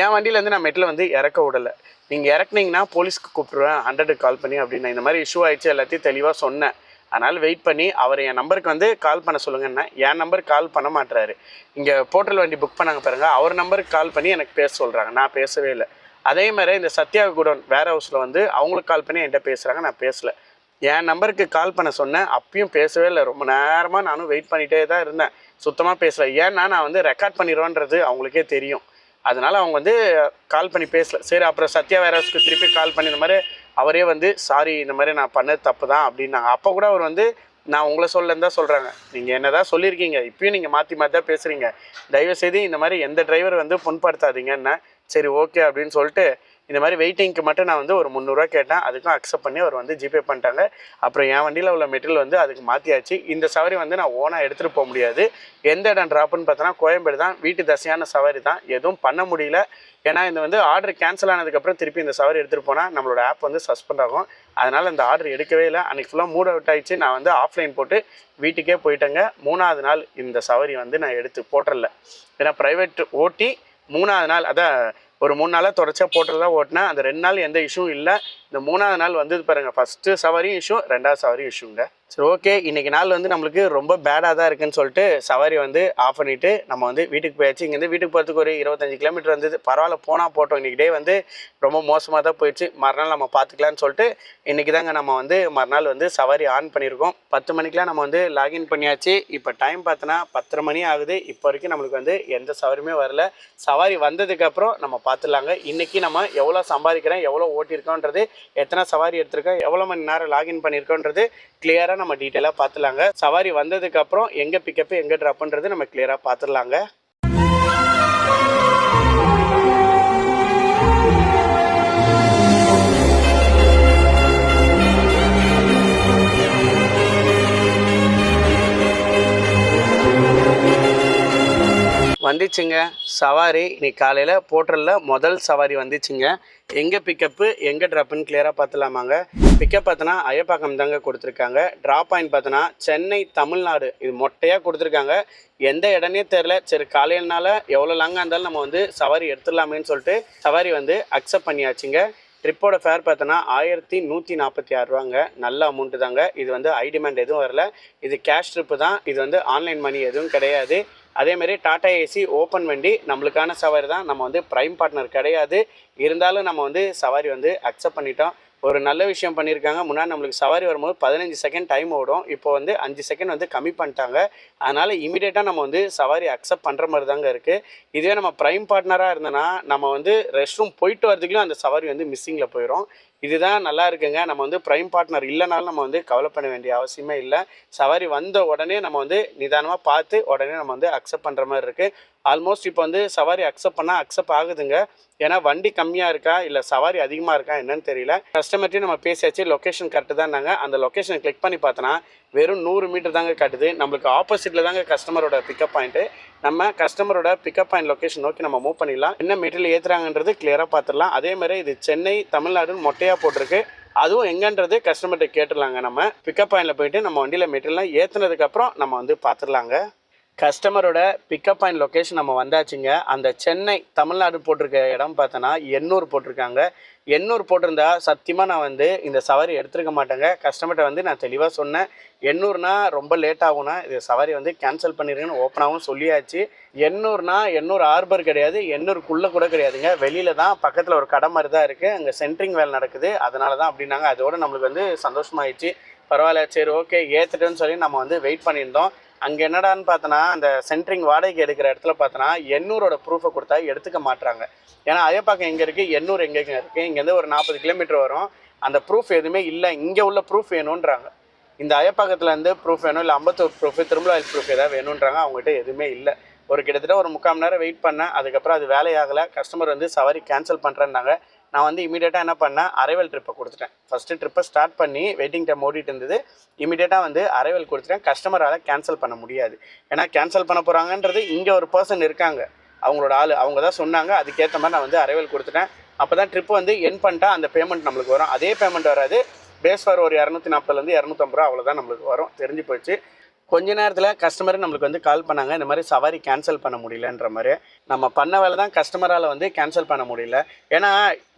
என் வண்டியிலேருந்து நான் மெட்டில் வந்து இறக்க விடலை. நீங்கள் இறக்குனீங்கன்னா போலீஸ்க்கு கூப்பிட்ருவேன், 100க்கு கால் பண்ணி அப்படின்னு. இந்த மாதிரி இஷ்யூ ஆகிடுச்சு, எல்லாத்தையும் தெளிவாக சொன்னேன். அதனால் வெயிட் பண்ணி அவர் என் நம்பருக்கு வந்து கால் பண்ண சொல்லுங்கன்னா, என் நம்பருக்கு கால் பண்ண மாட்டுறாரு. இங்கே போர்ட்டல் வண்டி புக் பண்ணாங்க பாருங்கள், அவர் நம்பருக்கு கால் பண்ணி எனக்கு பேச சொல்கிறாங்க, நான் பேசவே இல்லை. அதே மாதிரி இந்த சத்யா குடோன் வேர் ஹவுஸில் வந்து அவங்களுக்கு கால் பண்ணி என்கிட்ட பேசுகிறாங்க, நான் பேசலை. என் நம்பருக்கு கால் பண்ண சொன்னேன், அப்பயும் பேசவே இல்லை. ரொம்ப நேரமாக நானும் வெயிட் பண்ணிகிட்டே தான் இருந்தேன், சுத்தமாக பேசலை. ஏன்னா நான் வந்து ரெக்கார்ட் பண்ணிடுவேன்றது அவங்களுக்கே தெரியும். அதனால் அவங்க வந்து கால் பண்ணி பேசலை. சரி, அப்புறம் சத்யா வேரஸ்க்கு திருப்பி கால் பண்ணி இந்த மாதிரி அவரே வந்து சாரி, இந்த மாதிரி நான் பண்ணது தப்பு தான் அப்படின்னாங்க. அப்போ கூட அவர் வந்து நான் உங்களை சொல்லன்னு தான் சொல்கிறாங்க, நீங்கள் என்ன தான் சொல்லியிருக்கீங்க, இப்பயும் நீங்கள் மாற்றி மாற்றி தான் பேசுகிறீங்க, தயவுசெய்து இந்த மாதிரி எந்த டிரைவர் வந்து புண்படுத்தாதீங்கன்னா. சரி ஓகே அப்படின்னு சொல்லிட்டு இந்த மாதிரி வெயிட்டிங்க்கு மட்டும் நான் வந்து ஒரு 300 கேட்டேன். அதுக்கும் அக்செப்ட் பண்ணி அவர் வந்து ஜிபே பண்ணிட்டாங்க. அப்புறம் என் வண்டியில் உள்ள மெட்டீரியல் வந்து அதுக்கு மாற்றியாச்சு. இந்த சவாரி வந்து நான் ஓனாக எடுத்துகிட்டு போக முடியாது. எந்த இடம் ட்ராப்புன்னு பார்த்தோன்னா கோயம்பேடு தான். வீட்டு தசையான சவாரி தான், எதுவும் பண்ண முடியல. ஏன்னா இந்த வந்து ஆர்டர் கேன்சல் ஆனதுக்கப்புறம் திருப்பி இந்த சவாரி எடுத்துகிட்டு போனால் நம்மளோட ஆப் வந்து சஸ்பெண்ட் ஆகும். அதனால் இந்த ஆர்டர் எடுக்கவே இல்லை. அன்றைக்கி ஃபுல்லாக மூட் அவுட் ஆகிடுச்சு. நான் வந்து ஆஃப்லைன் போட்டு வீட்டுக்கே போயிட்டேங்க. 3வது நாள் இந்த சவாரி வந்து நான் எடுத்து போட்டுடல. ஏன்னா ப்ரைவேட் ஓட்டி 3வது நாள் அதான் ஒரு 3 நாளாக தொடர்ச்சியாக போட்டுறதா ஓட்டினேன். அந்த 2 நாள் எந்த இஷ்யூவும் இல்லை. இந்த 3வது நாள் வந்தது பாருங்கள், ஃபஸ்ட்டு சவாரியும் இஷ்யூ, 2வது சவாரியும் இஷ்யூங்க. சரி ஓகே, இன்றைக்கி நாள் வந்து நம்மளுக்கு ரொம்ப பேடாக தான் இருக்குதுன்னு சொல்லிட்டு சவாரி வந்து ஆஃப் பண்ணிவிட்டு நம்ம வந்து வீட்டுக்கு போயாச்சு. இங்கேருந்து வீட்டுக்கு போகிறதுக்கு ஒரு 25 கிலோமீட்டர் வந்தது. பரவாயில்ல, போனால் போட்டோம். இன்றைக்கி டே வந்து ரொம்ப மோசமாக தான் போயிடுச்சு. மறுநாள் நம்ம பார்த்துக்கலான்னு சொல்லிட்டு இன்றைக்கி தாங்க நம்ம வந்து மறுநாள் வந்து சவாரி ஆன் பண்ணியிருக்கோம். 10 மணிக்கெலாம் நம்ம வந்து லாகின் பண்ணியாச்சு. இப்போ டைம் பார்த்தோன்னா 10:30 மணி ஆகுது. இப்போ வரைக்கும் நம்மளுக்கு வந்து எந்த சவாரியுமே வரல. சவாரி வந்ததுக்கப்புறம் நம்ம பார்த்துடலாங்க. இன்றைக்கி நம்ம எவ்வளோ சம்பாதிக்கிறோம், எவ்வளோ ஓட்டியிருக்கோன்றது, எத்தனை சவாரி எடுத்திருக்கோம், எவ்வளோ மணி நேரம் லாகின் பண்ணியிருக்கோன்றது கிளியராக நம்ம டீட்டெயிலாக பார்த்துலாங்க. சவாரி வந்ததுக்கப்புறம் எங்கே பிக்கப்பு எங்கே ட்ராப்புன்றது நம்ம கிளியராக பார்த்துடலாங்க. வந்துச்சுங்க சவாரி. இன்னைக்கு காலையில் போர்ட்டலில் முதல் சவாரி வந்துச்சுங்க. எங்கே பிக்கப்பு எங்கே ட்ராப்புன்னு கிளியராக பார்த்துலாமாங்க. பிக்கப் பார்த்தோன்னா ஐயப்பாக்கம் தாங்க கொடுத்துருக்காங்க. ட்ராப் பாயிண்ட் பார்த்தோன்னா சென்னை தமிழ்நாடு, இது மொட்டையாக கொடுத்துருக்காங்க. எந்த இடனே தெரில. சரி, காலையிலனால எவ்வளோ லாங்காக இருந்தாலும் நம்ம வந்து சவாரி எடுத்துடலாமேன்னு சொல்லிட்டு சவாரி வந்து அக்செப்ட் பண்ணியாச்சுங்க. ட்ரிப்போட ஃபேர் பார்த்தோன்னா 1146 ரூபாங்க. நல்ல அமௌண்ட்டு தாங்க. இது வந்து ஐ டிமாண்ட் எதுவும் வரல. இது கேஷ் ட்ரிப்பு தான். இது வந்து ஆன்லைன் மணி எதுவும் கிடையாது. அதேமாரி டாடா ஏசி ஓப்பன் வண்டி, நம்மளுக்கான சவாரி தான். நம்ம வந்து ப்ரைம் பார்ட்னர் கிடையாது. இருந்தாலும் நம்ம வந்து சவாரி வந்து அக்செப்ட் பண்ணிட்டோம். ஒரு நல்ல விஷயம் பண்ணியிருக்காங்க. முன்னாடி நம்மளுக்கு சவாரி வரும்போது 15 செகண்ட் டைம் ஓடும். இப்போ வந்து 5 செகண்ட் வந்து கம்மி பண்ணிட்டாங்க. அதனால் இமீடியட்டாக நம்ம வந்து சவாரி அக்செப்ட் பண்ணுற மாதிரி தாங்க இருக்குது. இதுவே நம்ம ப்ரைம் பார்ட்னராக இருந்தோன்னா நம்ம வந்து ரெஸ்ட் ரூம் போயிட்டு வரதுக்குள்ளே அந்த சவாரி வந்து மிஸ்ஸிங்கில் போயிடும். இதுதான் நல்லா இருக்குங்க. நம்ம வந்து ப்ரைம் பார்ட்னர் இல்லைனாலும் நம்ம வந்து கவலை பண்ண வேண்டிய அவசியமே இல்லை. சவாரி வந்த உடனே நம்ம வந்து நிதானமாக பார்த்து உடனே நம்ம வந்து அக்செப்ட் பண்ணுற மாதிரி இருக்குது. ஆல்மோஸ்ட் இப்போ வந்து சவாரி அக்செப்ட் பண்ணால் அக்செப்ட் ஆகுதுங்க. ஏன்னா வண்டி கம்மியாக இருக்கா இல்லை சவாரி அதிகமாக இருக்கா என்னன்னு தெரியல. கஸ்டமர்ட்டையும் நம்ம பேசியாச்சு, லொக்கேஷன் கரெக்டு தான்னாங்க. அந்த லொக்கேஷனை கிளிக் பண்ணி பார்த்தோன்னா வெறும் 100 மீட்டர் தாங்க காட்டுது. நம்மளுக்கு ஆப்போசிட்டில் தாங்க கஸ்டமரோட பிக்கப் பாயிண்ட்டு. நம்ம கஸ்டமரோட பிக்கப் பாயிண்ட் லொக்கேஷன் நோக்கி நம்ம மூவ் பண்ணிடலாம். என்ன மெட்டீரியல் ஏற்றுறாங்கன்றது கிளியராக பார்த்துடலாம். அதேமாதிரி இது சென்னை தமிழ்நாடுன்னு மொட்டையாக போட்டிருக்கு. அதுவும் எங்கன்றது கஸ்டமர்கிட்ட கேட்டுடலாங்க. நம்ம பிக்கப் பாயிண்டில் போயிட்டு நம்ம வண்டியில் மெட்டீரியல்லாம் ஏற்றுனதுக்கப்புறம் நம்ம வந்து பார்த்துடலாங்க. கஸ்டமரோட பிக்கப் பாயிண்ட் லொக்கேஷன் நம்ம வந்தாச்சுங்க. அந்த சென்னை தமிழ்நாடு போட்டிருக்க இடம் பார்த்தோன்னா எண்ணூர் போட்டிருக்காங்க. எண்ணூர் போட்டிருந்தா சத்தியமாக நான் வந்து இந்த சவாரி எடுத்துருக்க மாட்டேங்க. கஸ்டமர்கிட்ட வந்து நான் தெளிவாக சொன்னேன், எண்ணூர்னா ரொம்ப லேட் ஆகும்னா இது சவாரி வந்து கேன்சல் பண்ணிடுங்கன்னு ஓப்பனாகவும் சொல்லியாச்சு. எண்ணூர்னா எண்ணூர் ஹார்பர் கிடையாது, எண்ணூருக்குள்ளே கூட கிடையாதுங்க. வெளியில் தான், பக்கத்தில் ஒரு கடை மாதிரி தான் இருக்குது. அங்கே சென்ட்ரிங் வேலை நடக்குது, அதனால தான் அப்படின்னாங்க. அதோடு நம்மளுக்கு வந்து சந்தோஷமாயிடுச்சு. பரவாயில்ல, சரி ஓகே ஏற்றுட்டுன்னு சொல்லி நம்ம வந்து வெயிட் பண்ணியிருந்தோம். அங்கே என்னடான்னு பார்த்தோன்னா அந்த சென்ட்ரிங் வாடகைக்கு எடுக்கிற இடத்துல பார்த்தோன்னா எண்ணூரோட ப்ரூஃபை கொடுத்தா எடுத்துக்க மாட்டுறாங்க. ஏன்னா ஐயப்பாக்கம் எங்கே இருக்குது, எண்ணூர் எங்கேங்க இருக்குது, இங்கேருந்து ஒரு 40 கிலோமீட்டர் வரும். அந்த ப்ரூஃப் எதுவுமே இல்லை, இங்கே உள்ள ப்ரூஃப் வேணுன்றாங்க. இந்த ஐயப்பாக்கத்துலேருந்து ப்ரூஃப் வேணும், இல்லை அம்பத்தூர் ப்ரூஃப், திருமலாயில் ப்ரூஃப் ஏதாவது வேணுன்றாங்க. அவங்ககிட்ட எதுவுமே இல்லை. ஒரு கிட்டத்தட்ட ஒரு 3/4 மணி நேரம் வெயிட் பண்ணேன். அதுக்கப்புறம் அது வேலையாகலை. கஸ்டமர் வந்து சவாரி கேன்சல் பண்ணுறேன்னாங்க. நான் வந்து இமீடியட்டாக என்ன பண்ணேன், அரைவல் ட்ரிப்பை கொடுத்துட்டேன். ஃபஸ்ட்டு ட்ரிப்பை ஸ்டார்ட் பண்ணி வெயிட்டிங் டைம் ஓடிட்டு இருந்தது. இமீடியட்டாக வந்து அரைவல் கொடுத்துட்டேன். கஸ்டமரால் கேன்சல் பண்ண முடியாது. ஏன்னா கேன்சல் பண்ண போகிறாங்கன்றது இங்கே ஒரு பர்சன் இருக்காங்க, அவங்களோட ஆள், அவங்க தான் சொன்னாங்க. அதுக்கேற்ற மாதிரி நான் வந்து அரைவல் கொடுத்துட்டேன். அப்போ தான் ட்ரிப்பு வந்து என் பண்ணிட்டா அந்த பேமெண்ட் நம்மளுக்கு வரும். அதே பேமெண்ட் வராது, பேஸ் ஃபார் ஒரு 240 250 ரூபா அவ்வளோதான் நம்மளுக்கு வரும். தெரிஞ்சு போச்சு. கொஞ்ச நேரத்தில் கஸ்டமர் நம்மளுக்கு வந்து கால் பண்ணாங்க, இந்த மாதிரி சவாரி கேன்சல் பண்ண முடியலன்ற மாதிரி. நம்ம பண்ண வேலை தான் கஸ்டமரால் வந்து கேன்சல் பண்ண முடியல. ஏன்னா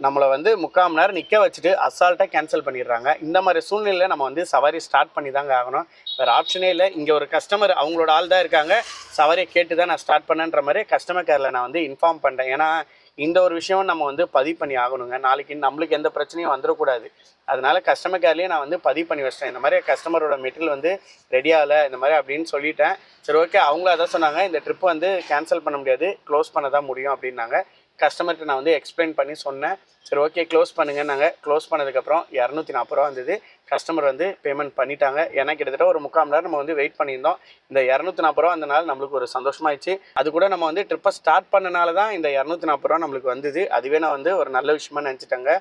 நம்மளை வந்து 3/4 மணி நேரம் நிற்க வச்சுட்டு அசால்ட்டாக கேன்சல் பண்ணிடுறாங்க. இந்த மாதிரி சூழ்நிலையில் நம்ம வந்து சவாரி ஸ்டார்ட் பண்ணி தாங்க ஆகணும். வேறு ஆப்ஷனே இல்லை. இங்கே ஒரு கஸ்டமர் அவங்களோட ஆள் தான் இருக்காங்க, சவாரியை கேட்டு தான் நான் ஸ்டார்ட் பண்ணேன்ற மாதிரி கஸ்டமர் கேரில் நான் வந்து இன்ஃபார்ம் பண்ணிட்டேன். ஏன்னா இந்த ஒரு விஷயம் நம்ம வந்து பதிவு பண்ணி ஆகணுங்க. நாளைக்கு நம்மளுக்கு எந்த பிரச்சனையும் வந்துடக்கூடாது. அதனால கஸ்டமர் கேர்லேயே நான் வந்து பதிவு பண்ணி வச்சிட்டேன். இந்த மாதிரி கஸ்டமரோட மெட்டீரியல் வந்து ரெடி ஆகலை இந்த மாதிரி அப்படின்னு சொல்லிட்டேன். சரி ஓகே, அவங்களும் அதான் சொன்னாங்க, இந்த ட்ரிப் வந்து கேன்சல் பண்ண முடியாது, க்ளோஸ் பண்ண தான் முடியும் அப்படின்னாங்க. கஸ்டமர்கிட்ட நான் வந்து எக்ஸ்பிளைன் பண்ணி சொன்னேன். சரி ஓகே க்ளோஸ் பண்ணுங்க. நாங்கள் க்ளோஸ் பண்ணதுக்கப்புறம் 240 ரூபா வந்தது. கஸ்டமர் வந்து பேமெண்ட் பண்ணிட்டாங்க. ஏன்னா கிட்டத்தட்ட ஒரு 3/4 மணி நேரம் நம்ம வந்து வெயிட் பண்ணியிருந்தோம். இந்த 240 ரூபா வந்தனால நம்மளுக்கு ஒரு சந்தோஷமாயிடுச்சு. அது கூட நம்ம வந்து ட்ரிப்பை ஸ்டார்ட் பண்ணனால தான் இந்த 240 ரூபா நம்மளுக்கு வந்தது. அதுவே நான் வந்து ஒரு நல்ல விஷயமா நினச்சிட்டேங்க.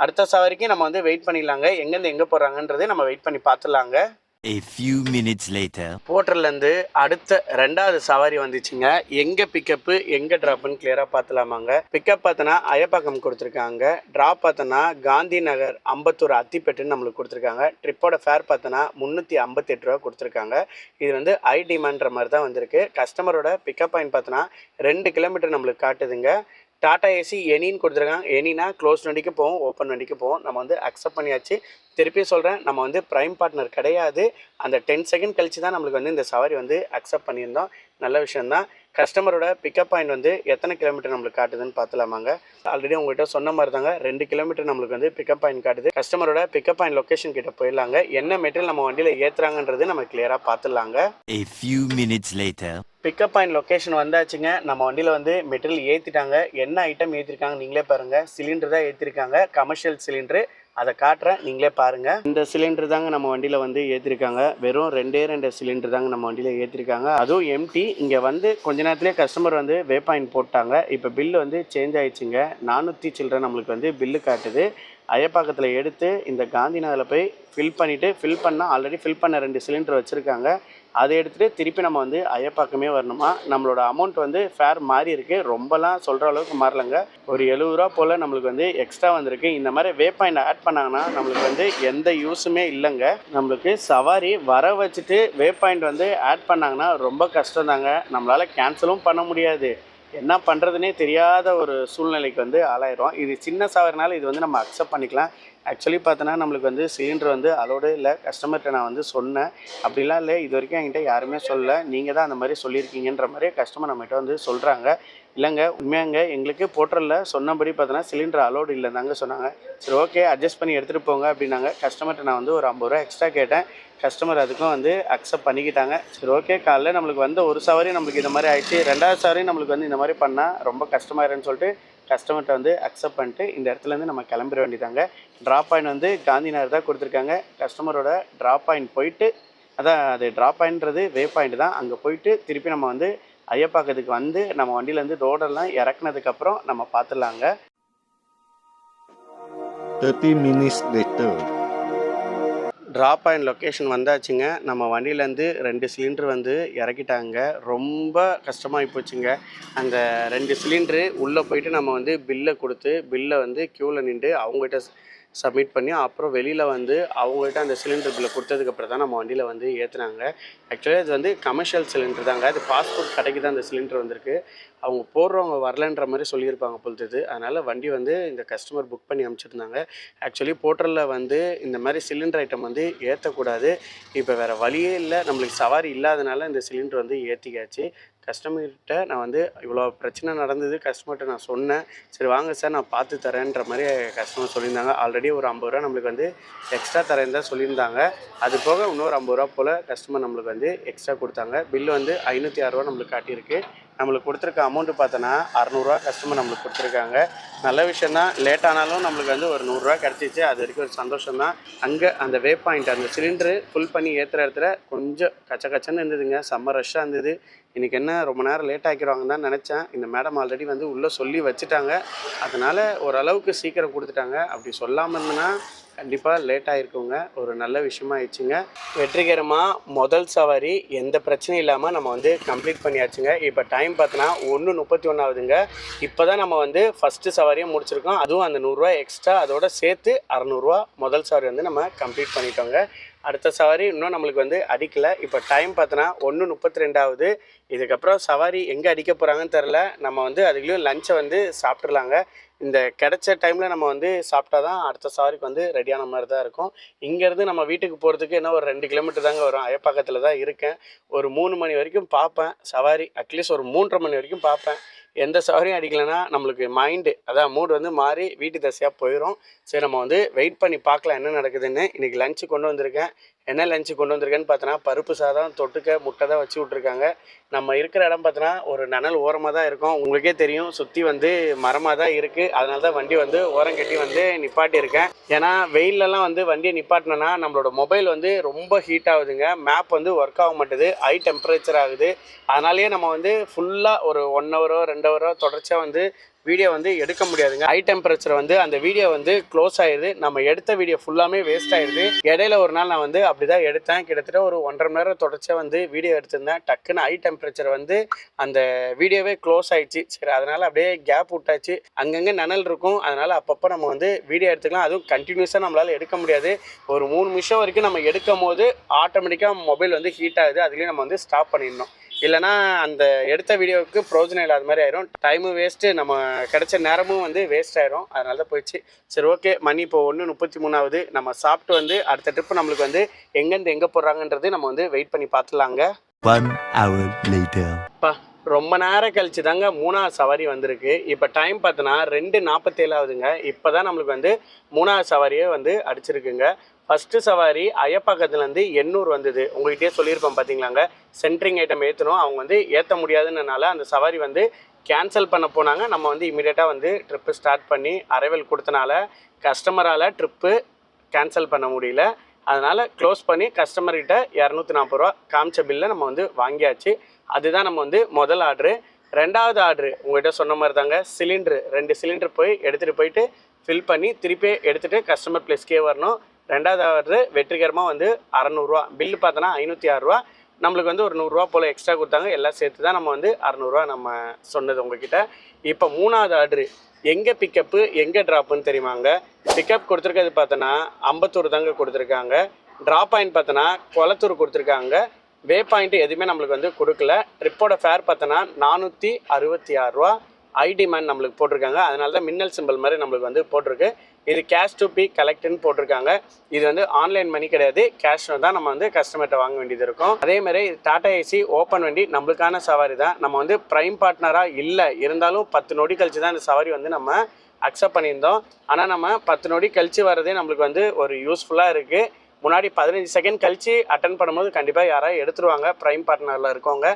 அடுத்த சவாரிக்கு நம்ம வந்து வெயிட் பண்ணிடலாங்க. எங்கேருந்து எங்கே போகிறாங்கன்றது நம்ம வெயிட் பண்ணி பார்த்துடலாங்க. A few minutes later. போர்ட்டர்லேருந்து அடுத்த 2வது சவாரி வந்துச்சுங்க. எங்கே பிக்கப்பு எங்கே ட்ராப்புன்னு கிளியராக பார்த்துலாமாங்க. பிக்கப் பார்த்தோன்னா அயப்பாக்கம் கொடுத்துருக்காங்க. ட்ராப் பார்த்தோன்னா காந்தி நகர் அம்பத்தூர் அத்திப்பேட்டுன்னு நம்மளுக்கு கொடுத்துருக்காங்க. ட்ரிப்போட ஃபேர் பார்த்தோன்னா 358 ரூபா கொடுத்துருக்காங்க. இது வந்து ஹை டிமாண்ட்ற மாதிரி தான் வந்திருக்கு. கஸ்டமரோட பிக்கப் பாயிண்ட் பார்த்தோன்னா 2 கிலோமீட்டர் நம்மளுக்கு காட்டுதுங்க. டாடா ஏசி எனின்னு கொடுத்துருக்காங்க. எனினா க்ளோஸ் வண்டிக்கு போவோம், ஓப்பன் வண்டிக்கு போவோம். நம்ம வந்து அக்செப்ட் பண்ணியாச்சு. திருப்பி சொல்கிறேன், நம்ம வந்து ப்ரைம் பார்ட்னர் கிடையாது. அந்த 10 செகண்ட் கழிச்சு தான் நம்மளுக்கு வந்து இந்த சவாரி வந்து அக்செப்ட் பண்ணியிருந்தோம். நல்ல விஷயந்தான். கஸ்டமரோட பிக்கப் பாயிண்ட் வந்து எத்தனை கிலோமீட்டர் நம்மளுக்கு காட்டுதுன்னு பார்த்துலாமாங்க. ஆல்ரெடி உங்கள்கிட்ட சொன்ன மாதிரி தாங்க 2 கிலோமீட்டர் நம்மளுக்கு வந்து பிக்கப் பாயிண்ட் காட்டுது. கஸ்டமரோட பிக்கப் பாயிண்ட் லொக்கேஷன் கிட்ட போயிடலாங்க. என்ன மெட்டீரியல் நம்ம வண்டியில் ஏற்றுறாங்கன்றது நம்ம கிளியராக பார்த்துடலாங்க. A few minutes later. Pickup point location வந்தாச்சுங்க. நம்ம வண்டியில் வந்து மெட்டீரியல் ஏற்றிட்டாங்க. என்ன ஐட்டம் ஏற்றிருக்காங்க நீங்களே பாருங்கள். சிலிண்டர் தான் ஏற்றிருக்காங்க, கமர்ஷியல் சிலிண்டரு. அதை காட்டுறேன், நீங்களே பாருங்கள். இந்த சிலிண்டர் தாங்க நம்ம வண்டியில் வந்து ஏற்றிருக்காங்க. வெறும் 2 சிலிண்டர் தாங்க நம்ம வண்டியில் ஏற்றிருக்காங்க. அதுவும் எம்டி. இங்கே வந்து கொஞ்ச நேரத்துலேயே கஸ்டமர் வந்து வே பாயிண்ட் போட்டாங்க. இப்போ பில்லு வந்து சேஞ்ச் ஆயிடுச்சுங்க. 400 சில்லரை நம்மளுக்கு வந்து பில்லு காட்டுது. அயப்பாக்கத்தில் எடுத்து இந்த காந்தி நகரில் போய் ஃபில் பண்ணிவிட்டு, ஃபில் பண்ணால் ஆல்ரெடி ஃபில் பண்ண 2 சிலிண்டர் வச்சுருக்காங்க. அதை எடுத்துகிட்டு திருப்பி நம்ம வந்து அயப்பாக்கமே வரணுமா. நம்மளோட அமௌண்ட் வந்து ஃபேர் மாறி இருக்குது. ரொம்பலாம் சொல்கிற அளவுக்கு மாறலைங்க. ஒரு 70 ரூபா போல் நம்மளுக்கு வந்து எக்ஸ்ட்ரா வந்திருக்கு. இந்த மாதிரி வே பாயிண்ட் ஆட் பண்ணாங்கன்னா நம்மளுக்கு வந்து எந்த யூஸுமே இல்லைங்க. நம்மளுக்கு சவாரி வர வச்சுட்டு வே பாயிண்ட் வந்து ஆட் பண்ணாங்கன்னா ரொம்ப கஷ்டம் தாங்க. நம்மளால் கேன்சலும் பண்ண முடியாது. என்ன பண்ணுறதுனே தெரியாத ஒரு சூழ்நிலைக்கு வந்து ஆளாயிரும். இது சின்ன சவாரினால இது வந்து நம்ம அக்செப்ட் பண்ணிக்கலாம். ஆக்சுவலி பார்த்தோன்னா நம்மளுக்கு வந்து சிலிண்டர் வந்து அலோடு இல்லை. கஸ்டமர்கிட்ட நான் வந்து சொன்னேன். அப்படிலாம் இல்லை, இது வரைக்கும் என்கிட்ட யாருமே சொல்லலை, நீங்கள் தான் அந்த மாதிரி சொல்லியிருக்கீங்கன்ற மாதிரி கஸ்டமர் நம்மகிட்ட வந்து சொல்கிறாங்க. இல்லைங்க, உண்மையாங்க எங்களுக்கு போர்ட்டலில் சொன்னபடி பார்த்தோன்னா சிலிண்டர் அலோடு இல்லை தாங்க சொன்னாங்க. சரி ஓகே அட்ஜஸ்ட் பண்ணி எடுத்துகிட்டு போங்க அப்படின்னாங்க. கஸ்டமர்கிட்ட நான் வந்து ஒரு 50 ரூபா எக்ஸ்ட்ரா கேட்டேன். கஸ்டமர் அதுக்கும் வந்து அக்செப்ட் பண்ணிக்கிட்டாங்க. சரி ஓகே, காலையில் நம்மளுக்கு வந்து ஒரு சவாரி நம்மளுக்கு இந்த மாதிரி ஆயிடுச்சு. 2வது சவாரி நம்மளுக்கு வந்து இந்த மாதிரி பண்ணால் ரொம்ப கஷ்டமாயிருன்னு சொல்லிட்டு கஸ்டமர்கிட்ட வந்து அக்செப்ட் பண்ணிட்டு இந்த இடத்துலேருந்து நம்ம கிளம்பிட வேண்டியதாங்க. ட்ராப் பாயிண்ட் வந்து காந்தி நகர் தான் கொடுத்துருக்காங்க. கஸ்டமரோட ட்ராப் பாயிண்ட் போயிட்டு, அதான் அது ட்ராப் பாயிண்ட்றது வே பாயிண்ட் தான். அங்கே போயிட்டு திருப்பி நம்ம வந்து ஐயப்பாக்கத்துக்கு வந்து நம்ம வண்டியிலேருந்து ரோடெல்லாம் இறக்குனதுக்கப்புறம் நம்ம பார்த்துடலாங்க. 30 minutes later. Drop point location வந்தாச்சுங்க. நம்ம வண்டியிலேருந்து 2 சிலிண்டர் வந்து இறக்கிட்டாங்க. ரொம்ப கஷ்டமாகி போச்சுங்க. அந்த 2 சிலிண்டரு உள்ளே போயிட்டு நம்ம வந்து பில்லை கொடுத்து, பில்லை வந்து க்யூவில் நின்று அவங்ககிட்ட சப்மிட் பண்ணி, அப்புறம் வெளியில் வந்து அவங்கள்ட்ட அந்த சிலிண்டர் பில்லை கொடுத்ததுக்கப்புறம் தான் நம்ம வண்டியில் வந்து ஏற்றுனாங்க. ஆக்சுவலி அது வந்து கமர்ஷியல் சிலிண்டர் தாங்க. அது ஃபாஸ்ட் ஃபுட் கடைக்கு தான் அந்த சிலிண்டர் வந்திருக்கு. அவங்க போடுறவங்க வரலன்ற மாதிரி சொல்லியிருப்பாங்க பொழுது. அதனால் வண்டி வந்து இந்த கஸ்டமர் புக் பண்ணி அனுப்பிச்சிருந்தாங்க. ஆக்சுவலி போர்ட்டலில் வந்து இந்த மாதிரி சிலிண்டர் ஐட்டம் வந்து ஏற்றக்கூடாது. இப்போ வேறு வழியே இல்லை, நம்மளுக்கு சவாரி இல்லாதனால இந்த சிலிண்டர் வந்து ஏற்றிக்காச்சு. கஸ்டமர்கிட்ட நான் வந்து இவ்வளோ பிரச்சனை நடந்தது, கஸ்டமர்கிட்ட நான் சொன்னேன். சரி வாங்க சார் நான் பார்த்து தரேன்ற மாதிரி கஸ்டமர் சொல்லியிருந்தாங்க. ஆல்ரெடி ஒரு 50 ரூபா நம்மளுக்கு வந்து எக்ஸ்ட்ரா தரேன் தான் சொல்லியிருந்தாங்க. அது போக இன்னொரு 50 ரூபா போல் கஸ்டமர் நம்மளுக்கு வந்து எக்ஸ்ட்ரா கொடுத்தாங்க. பில்லு வந்து 506 ரூபா நம்மளுக்கு காட்டியிருக்கு. நம்மளுக்கு கொடுத்துருக்க அமௌண்ட்டு பார்த்தோன்னா 600 ரூபா கஸ்டமர் நம்மளுக்கு கொடுத்துருக்காங்க. நல்ல விஷயந்தான். லேட் ஆனாலும் நம்மளுக்கு வந்து ஒரு 100 ரூபா கிடச்சிச்சு. அது வரைக்கும் ஒரு சந்தோஷம் தான். அங்கே அந்த வே பாயிண்ட் அந்த சிலிண்டரு ஃபுல் பண்ணி ஏற்றுற இடத்துல கொஞ்சம் கச்சன்னு இருந்ததுங்க. செம்ம ரஷ்ஷாக இருந்தது. இன்றைக்கி என்ன ரொம்ப நேரம் லேட் ஆக்கிடுவாங்கன்னு தான் நினச்சேன். இந்த மேடம் ஆல்ரெடி வந்து உள்ளே சொல்லி வச்சுட்டாங்க. அதனால் ஓரளவுக்கு சீக்கிரம் கொடுத்துட்டாங்க. அப்படி சொல்லாமல் இருந்ததுன்னா கண்டிப்பாக லேட் ஆகிருக்குங்க. ஒரு நல்ல விஷயமா ஆயிடுச்சுங்க. வெற்றிகரமாக முதல் சவாரி எந்த பிரச்சனையும் இல்லாமல் நம்ம வந்து கம்ப்ளீட் பண்ணியாச்சுங்க. இப்போ டைம் பார்த்தோன்னா 1:31 ஆகுதுங்க. இப்போ தான் நம்ம வந்து ஃபஸ்ட்டு சவாரியை முடிச்சிருக்கோம். அதுவும் அந்த 100 ரூபா எக்ஸ்ட்ரா அதோட சேர்த்து 600 ரூபா முதல் சவாரி வந்து நம்ம கம்ப்ளீட் பண்ணிட்டோங்க. அடுத்த சவாரி இன்னும் நம்மளுக்கு வந்து அடிக்கலை. இப்போ டைம் பார்த்தோன்னா 1:32 ஆகுது. இதுக்கப்புறம் சவாரி எங்கே அடிக்க போகிறாங்கன்னு தெரில. நம்ம வந்து அதுக்குள்ளேயும் லஞ்சை வந்து சாப்பிட்றலாங்க. இந்த கிடைச்ச டைமில் நம்ம வந்து சாப்பிட்டா தான் அடுத்த சவாரிக்கு வந்து ரெடியான மாதிரி தான் இருக்கும். இங்கேருந்து நம்ம வீட்டுக்கு போகிறதுக்கு என்ன ஒரு 2 கிலோமீட்டர் தாங்க வரும். அயப்பாக்கத்தில் தான் இருக்கேன். ஒரு 3 மணி வரைக்கும் பார்ப்பேன் சவாரி. அட்லீஸ்ட் ஒரு 3:30 மணி வரைக்கும் பார்ப்பேன். எந்த சவாரியும் அடிக்கலைன்னா நம்மளுக்கு மைண்டு அதான் மூடு வந்து மாறி வீட்டு தசையாக போயிடும். சரி, நம்ம வந்து வெயிட் பண்ணி பார்க்கலாம் என்ன நடக்குதுன்னு. இன்றைக்கி லஞ்சு கொண்டு வந்திருக்கேன். என்ன லஞ்சு கொண்டு வந்திருக்கேன்னு பார்த்தோன்னா பருப்பு சாதம், தொட்டுக்க முட்டை தான் வச்சு விட்ருக்காங்க. நம்ம இருக்கிற இடம் பார்த்தோன்னா ஒரு நனல் ஓரமாக தான் இருக்கும். உங்களுக்கே தெரியும், சுற்றி வந்து மரமாக தான் இருக்குது. அதனால தான் வண்டி வந்து ஓரம் கட்டி வந்து நிப்பாட்டியிருக்கேன். ஏன்னா வெயிலெலாம் வந்து வண்டியை நிப்பாட்டினோன்னா நம்மளோட மொபைல் வந்து ரொம்ப ஹீட் ஆகுதுங்க. மேப் வந்து ஒர்க் ஆக மாட்டுது, ஹை டெம்பரேச்சர் ஆகுது. அதனாலேயே நம்ம வந்து ஃபுல்லாக ஒரு 1 ஹவரோ 2 ஹவரோ தொடர்ச்சியாக வந்து வீடியோ வந்து எடுக்க முடியாதுங்க. ஹை டெம்பரேச்சர் வந்து அந்த வீடியோ வந்து க்ளோஸ் ஆயிடுது. நம்ம எடுத்த வீடியோ ஃபுல்லாமே வேஸ்ட் ஆயிடுது. இடையில ஒரு நாள் நான் வந்து அப்படிதான் எடுத்தேன். கிட்டத்தட்ட ஒரு 1.5 மணி நேரம் தொடர்ச்சியாக வந்து வீடியோ எடுத்திருந்தேன். டக்குன்னு ஹை டெம்பரேச்சர் வந்து அந்த வீடியோவே க்ளோஸ் ஆயிடுச்சு. சரி, அதனால அப்படியே கேப் விட்டாச்சு. அங்கங்கே நனல் இருக்கும். அதனால அப்பப்போ நம்ம வந்து வீடியோ எடுத்துக்கலாம். அதுவும் கண்டினியூஸாக நம்மளால் எடுக்க முடியாது. ஒரு 3 நிமிஷம் வரைக்கும் நம்ம எடுக்கும் போது ஆட்டோமேட்டிக்காக மொபைல் வந்து ஹீட் ஆகுது. அதுலேயும் நம்ம வந்து ஸ்டாப் பண்ணிடணும். இல்லைனா அந்த எடுத்த வீடியோவுக்கு ப்ரோஜனம் இல்லாத மாதிரி ஆயிரும். டைமும் வேஸ்ட்டு, நம்ம கிடைச்ச நேரமும் வந்து வேஸ்ட் ஆயிரும். அதனால தான் போயிடுச்சு. சரி, ஓகே, மணி இப்போ 1:33 ஆகுது. நம்ம சாப்பிட்டு வந்து அடுத்த ட்ரிப்பு நம்மளுக்கு வந்து எங்கேருந்து எங்கே போடுறாங்கன்றது நம்ம வந்து வெயிட் பண்ணி பார்த்துலாங்க. 1 hour later. ரொம்ப நேரம் கழிச்சு தாங்க 3வது சவாரி வந்திருக்கு. இப்போ டைம் பார்த்தோன்னா 2:47 ஆகுதுங்க. இப்போ தான் நம்மளுக்கு வந்து 3வது சவாரியே வந்து அடிச்சிருக்குங்க. ஃபஸ்ட்டு சவாரி அயப்பாக்கத்துலேருந்து 800 வந்தது. உங்கள்கிட்டயே சொல்லியிருப்பேன் பார்த்தீங்களாங்க, சென்ட்ரிங் ஐட்டம் ஏற்றணும். அவங்க வந்து ஏற்ற முடியாதுன்றனால அந்த சவாரி வந்து கேன்சல் பண்ண போனாங்க. நம்ம வந்து இமீடியட்டாக வந்து ட்ரிப்பு ஸ்டார்ட் பண்ணி அரைவல் கொடுத்தனால கஸ்டமரால் ட்ரிப்பு கேன்சல் பண்ண முடியல. அதனால் க்ளோஸ் பண்ணி கஸ்டமர்கிட்ட 240 ரூபா காமிச்ச பில்லை நம்ம வந்து வாங்கியாச்சு. அதுதான் நம்ம வந்து முதல் ஆர்டரு. 2வது ஆர்டரு உங்கள்கிட்ட சொன்ன மாதிரி தாங்க, சிலிண்ட்ரு 2 சிலிண்டர் போய் எடுத்துகிட்டு போயிட்டு ஃபில் பண்ணி திருப்பி எடுத்துகிட்டு கஸ்டமர் ப்ளேஸ்க்கே வரணும். 2வது ஆர்டரு வெற்றிகரமாக வந்து 600 ரூபா. பில்லு பார்த்தோன்னா 506 ரூபா. நம்மளுக்கு வந்து ஒரு 100 ரூபா போல் எக்ஸ்ட்ரா கொடுத்தாங்க. எல்லாம் சேர்த்து தான் நம்ம வந்து 600 ரூபா நம்ம சொன்னது உங்ககிட்ட. இப்போ 3வது ஆர்டரு எங்கே பிக்கப்பு எங்கே ட்ராப்புன்னு தெரியுமாங்க? பிக்கப் கொடுத்துருக்கிறது பார்த்தோன்னா அம்பத்தூர் தாங்க கொடுத்துருக்காங்க. ட்ராப் பாயிண்ட் பார்த்தோன்னா கொளத்தூர் கொடுத்துருக்காங்க. வே பாயிண்ட் எதுவுமே நம்மளுக்கு வந்து கொடுக்கல. ட்ரிப்போட ஃபேர் பார்த்தோன்னா 466 ரூபா. ஐடி மேன் நம்மளுக்கு போட்டிருக்காங்க. அதனால தான் மின்னல் சிம்பிள் மாதிரி நம்மளுக்கு வந்து போட்டிருக்கு. இது கேஷ் டு பி கலெக்ட்னு போட்டிருக்காங்க. இது வந்து ஆன்லைன் மணி கிடையாது, கேஷ் தான் நம்ம வந்து கஸ்டமர்கிட்ட வாங்க வேண்டியது இருக்கும். அதே மாதிரி டாடா ஏசி ஓப்பன் வண்டி நம்மளுக்கான சவாரி தான். நம்ம வந்து ப்ரைம் பார்ட்னராக இல்லை இருந்தாலும் 10 நொடி கழிச்சு தான் இந்த சவாரி வந்து நம்ம அக்செப்ட் பண்ணியிருந்தோம். ஆனால் நம்ம 10 நொடி கழிச்சு வர்றதே நம்மளுக்கு வந்து ஒரு யூஸ்ஃபுல்லாக இருக்குது. முன்னாடி 15 செகண்ட் கழிச்சு அட்டன் பண்ணும்போது கண்டிப்பாக யாராவது எடுத்துருவாங்க ப்ரைம் பார்ட்னரில் இருக்கவங்க.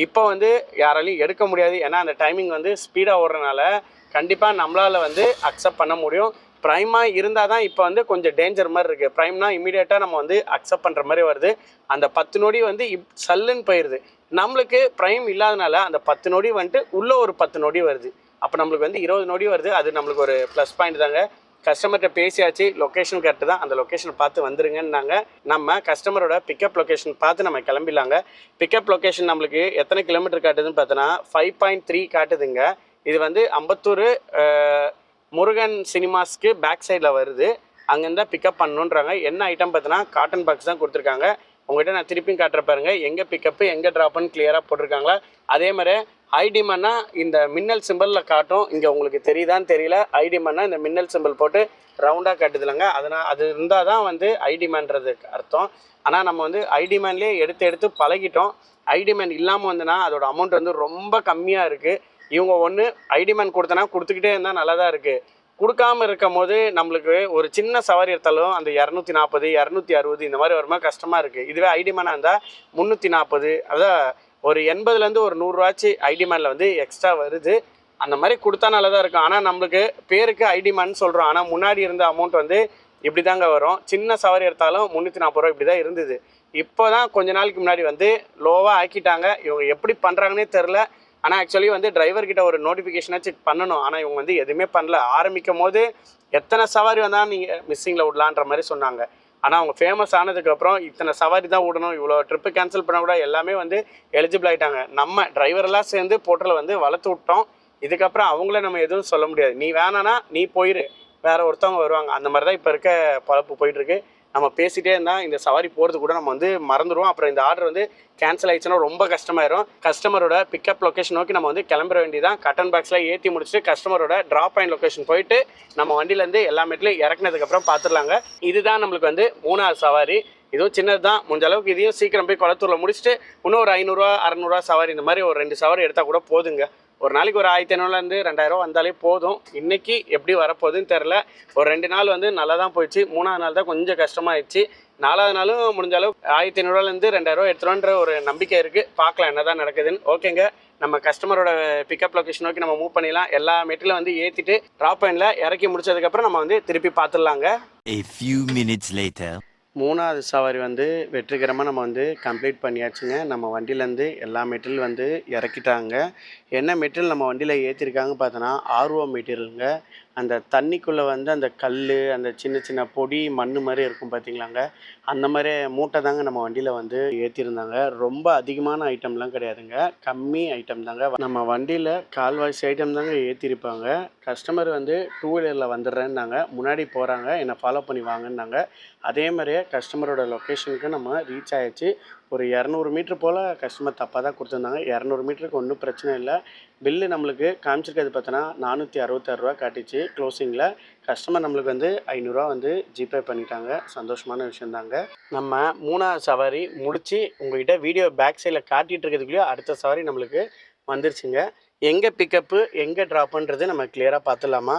இப்போ வந்து யாராலையும் எடுக்க முடியாது. ஏன்னா அந்த டைமிங் வந்து ஸ்பீடாக ஓடுறதுனால கண்டிப்பாக நம்மளால் வந்து அக்செப்ட் பண்ண முடியும். ப்ரைமாக இருந்தால் தான் இப்போ வந்து கொஞ்சம் டேஞ்சர் மாதிரி இருக்குது. ப்ரைம்னா இமீடியட்டாக நம்ம வந்து அக்செப்ட் பண்ணுற மாதிரி வருது. அந்த 10 நொடி வந்து சல்லுன்னு போயிடுது. நம்மளுக்கு ப்ரைம் இல்லாதனால அந்த 10 நொடி வந்துட்டு உள்ளே ஒரு 10 நொடி வருது. அப்போ நம்மளுக்கு வந்து 20 நொடி வருது. அது நம்மளுக்கு ஒரு ப்ளஸ் பாயிண்ட் தாங்க. கஸ்டமர்கிட்ட பேசியாச்சு, லொக்கேஷன் கரெக்டு தான், அந்த லொக்கேஷனை பார்த்து வந்துருங்கன்னாங்க. நம்ம கஸ்டமரோட பிக்கப் லொக்கேஷன் பார்த்து நம்ம கிளம்பிடலாங்க. பிக்கப் லொக்கேஷன் நம்மளுக்கு எத்தனை கிலோமீட்டர் காட்டுதுன்னு பார்த்தோன்னா 5.3 காட்டுதுங்க. இது வந்து அம்பத்தூர் முருகன் சினிமாஸ்க்கு பேக் சைடில் வருது. அங்கேருந்து தான் பிக்கப் பண்ணணுன்றாங்க. என்ன ஐட்டம் பார்த்தோன்னா காட்டன் பாக்ஸ் தான் கொடுத்துருக்காங்க. உங்கள்கிட்ட நான் திருப்பியும் காட்டுற பாருங்க, எங்கே பிக்கப்பு எங்கே ட்ராப்புன்னு கிளியராக போட்டிருக்காங்களா. அதே மாதிரி ஐடி மன்னா இந்த மின்னல் சிம்பிளில் காட்டும். இங்கே உங்களுக்கு தெரியுதான்னு தெரியல. ஐடி மன்னா இந்த மின்னல் சிம்பிள் போட்டு ரவுண்டாக காட்டுதுலங்க. அதனால் அது இருந்தால் தான் வந்து ஐடி மேன்றதுக்கு அர்த்தம். ஆனால் நம்ம வந்து ஐடி மேன்லேயே எடுத்து பழகிட்டோம். ஐடி மேன் இல்லாமல் வந்துன்னா அதோட அமௌண்ட் வந்து ரொம்ப கம்மியாக இருக்குது. இவங்க ஒன்று ஐடி மேன் கொடுத்தனா கொடுத்துக்கிட்டே இருந்தால் நல்லா தான் இருக்குது. கொடுக்காமல் இருக்கும் போது நம்மளுக்கு ஒரு சின்ன சவாரி எடுத்தாலும் அந்த 240 260 இந்த மாதிரி வருமா கஷ்டமாக இருக்குது. இதுவே ஐடி மேனாக இருந்தால் 340, அதான் ஒரு 80லேருந்து ஒரு 100 ரூபாச்சு ஐடி மேனில் வந்து எக்ஸ்ட்ரா வருது. அந்த மாதிரி கொடுத்தா நல்லா தான் இருக்கும். ஆனால் நம்மளுக்கு பேருக்கு ஐடி மேன் சொல்கிறோம். ஆனால் முன்னாடி இருந்த அமௌண்ட் வந்து இப்படி தாங்க வரும். சின்ன சவாரி எடுத்தாலும் 340 ரூபா இப்படி தான் இருந்தது. இப்போ தான் கொஞ்ச நாளைக்கு முன்னாடி வந்து லோவாக ஆக்கிட்டாங்க. இவங்க எப்படி பண்ணுறாங்கன்னே தெரில. ஆனால் ஆக்சுவலி வந்து டிரைவர்கிட்ட ஒரு நோட்டிஃபிகேஷனாச்சு பண்ணணும். ஆனால் இவங்க வந்து எதுவுமே பண்ணல. ஆரம்பிக்கும் போது எத்தனை சவாரி வந்தால் நீங்கள் மிஸ்ஸிங்கில் விடலான்ற மாதிரி சொன்னாங்க. ஆனால் அவங்க ஃபேமஸ் ஆனதுக்கப்புறம் இத்தனை சவாரி தான் விடணும், இவ்வளோ ட்ரிப்பு கேன்சல் பண்ண கூட எல்லாமே வந்து எலிஜிபிள் ஆகிட்டாங்க. நம்ம டிரைவரெல்லாம் சேர்ந்து போர்ட்டலை வந்து வளர்த்து விட்டோம். இதுக்கப்புறம் அவங்கள நம்ம எதுவும் சொல்ல முடியாது. நீ வேணான்னா நீ போயிரு, வேறு ஒருத்தவங்க வருவாங்க. அந்த மாதிரி தான் இப்போ இருக்க பழப்பு போயிட்டுருக்கு. நம்ம பேசிகிட்டே இருந்தால் இந்த சவாரி போகிறது கூட நம்ம வந்து மறந்துடுவோம். அப்புறம் இந்த ஆர்டர் வந்து கேன்சல் ஆயிடுச்சுன்னா ரொம்ப கஷ்டமாயிரும். கஸ்டமரோட பிக்கப் லொக்கேஷன் நோக்கி நம்ம வந்து கிளம்புற வேண்டியதான். கட்டன் பாக்ஸில் ஏற்றி முடிச்சுட்டு கஸ்டமரோட ட்ராப் பாயிண்ட் லொக்கேஷன் போயிட்டு நம்ம வண்டியிலேருந்து எல்லா மெட்டிலும் இறக்குனதுக்கப்புறம் பார்த்துடலாங்க. இதுதான் நம்மளுக்கு வந்து 3வது சவாரி. இதுவும் சின்னது தான், முடிஞ்ச அளவுக்கு இதையும் சீக்கிரம் போய் குளத்தூரில் முடிச்சுட்டு இன்னும் ஒரு 500 600 சவாரி இந்த மாதிரி ஒரு 2 சவாரி எடுத்தால் கூட போதுங்க. ஒரு நாளைக்கு ஒரு 1500 2000 வந்தாலே போதும். இன்றைக்கி எப்படி வரப்போகுதுன்னு தெரில. ஒரு 2 நாள் வந்து நல்லா தான் போயிடுச்சு. 3ஆவது நாள் தான் கொஞ்சம் கஷ்டமாகிடுச்சு. 4வது நாளும் முடிஞ்ச அளவுக்கு 1500 2000 எடுத்துருவோன்ற ஒரு நம்பிக்கை இருக்குது. பார்க்கலாம் என்ன தான் நடக்குதுன்னு. ஓகேங்க, நம்ம கஸ்டமரோட பிக்கப் லொக்கேஷன் நோக்கி நம்ம மூவ் பண்ணிடலாம். எல்லா மெட்டிலும் வந்து ஏற்றிட்டு ட்ராப் பாயிண்டில் இறக்கி முடிச்சதுக்கப்புறம் நம்ம வந்து திருப்பி பார்த்துடலாங்க. A few minutes later. 3வது சவாரி வந்து வெற்றிகரமாக நம்ம வந்து கம்ப்ளீட் பண்ணியாச்சுங்க. நம்ம வண்டியிலேருந்து எல்லா மெட்டீரியல் வந்து இறக்கிட்டாங்க. என்ன மெட்டீரியல் நம்ம வண்டியில் ஏற்றிருக்காங்க பார்த்தோன்னா ஆர்ஓ மெட்டீரியலுங்க. அந்த தண்ணிக்குள்ளே வந்து அந்த கல், அந்த சின்ன சின்ன பொடி மண் மாதிரி இருக்கும் பார்த்தீங்களாங்க, அந்த மாதிரி மூட்டை தாங்க நம்ம வண்டியில் வந்து ஏற்றிருந்தாங்க. ரொம்ப அதிகமான ஐட்டம்லாம் கிடையாதுங்க, கம்மி ஐட்டம் தாங்க. நம்ம வண்டியில் கால்வாசி ஐட்டம் தாங்க ஏற்றிருப்பாங்க. கஸ்டமர் வந்து 2 வீலரில் வந்துடுறேன்னாங்க, முன்னாடி போகிறாங்க, என்னை ஃபாலோ பண்ணி வாங்கினாங்க. அதே மாதிரியே கஸ்டமரோட லொக்கேஷனுக்கு நம்ம ரீச் ஆகிடுச்சு. ஒரு 200 மீட்ரு போல் கஸ்டமர் தப்பாக தான் கொடுத்துருந்தாங்க. 200 மீட்டருக்கு ஒன்றும் பிரச்சனை இல்லை. பில்லு நம்மளுக்கு காமிச்சிருக்கிறது பார்த்தோன்னா 466 ரூபா காட்டிச்சு க்ளோசிங்கில். கஸ்டமர் நம்மளுக்கு வந்து 500 ரூபா வந்து ஜிபே பண்ணிட்டாங்க. சந்தோஷமான விஷயந்தாங்க. நம்ம 3வது சவாரி முடித்து உங்கள்கிட்ட வீடியோ பேக் சைடில் காட்டிகிட்டு இருக்கிறதுக்குள்ளேயே அடுத்த சவாரி நம்மளுக்கு வந்துருச்சுங்க. எங்கே பிக்கப்பு எங்கே ட்ராப்புன்றது நம்ம கிளியராக பார்த்துலாமா?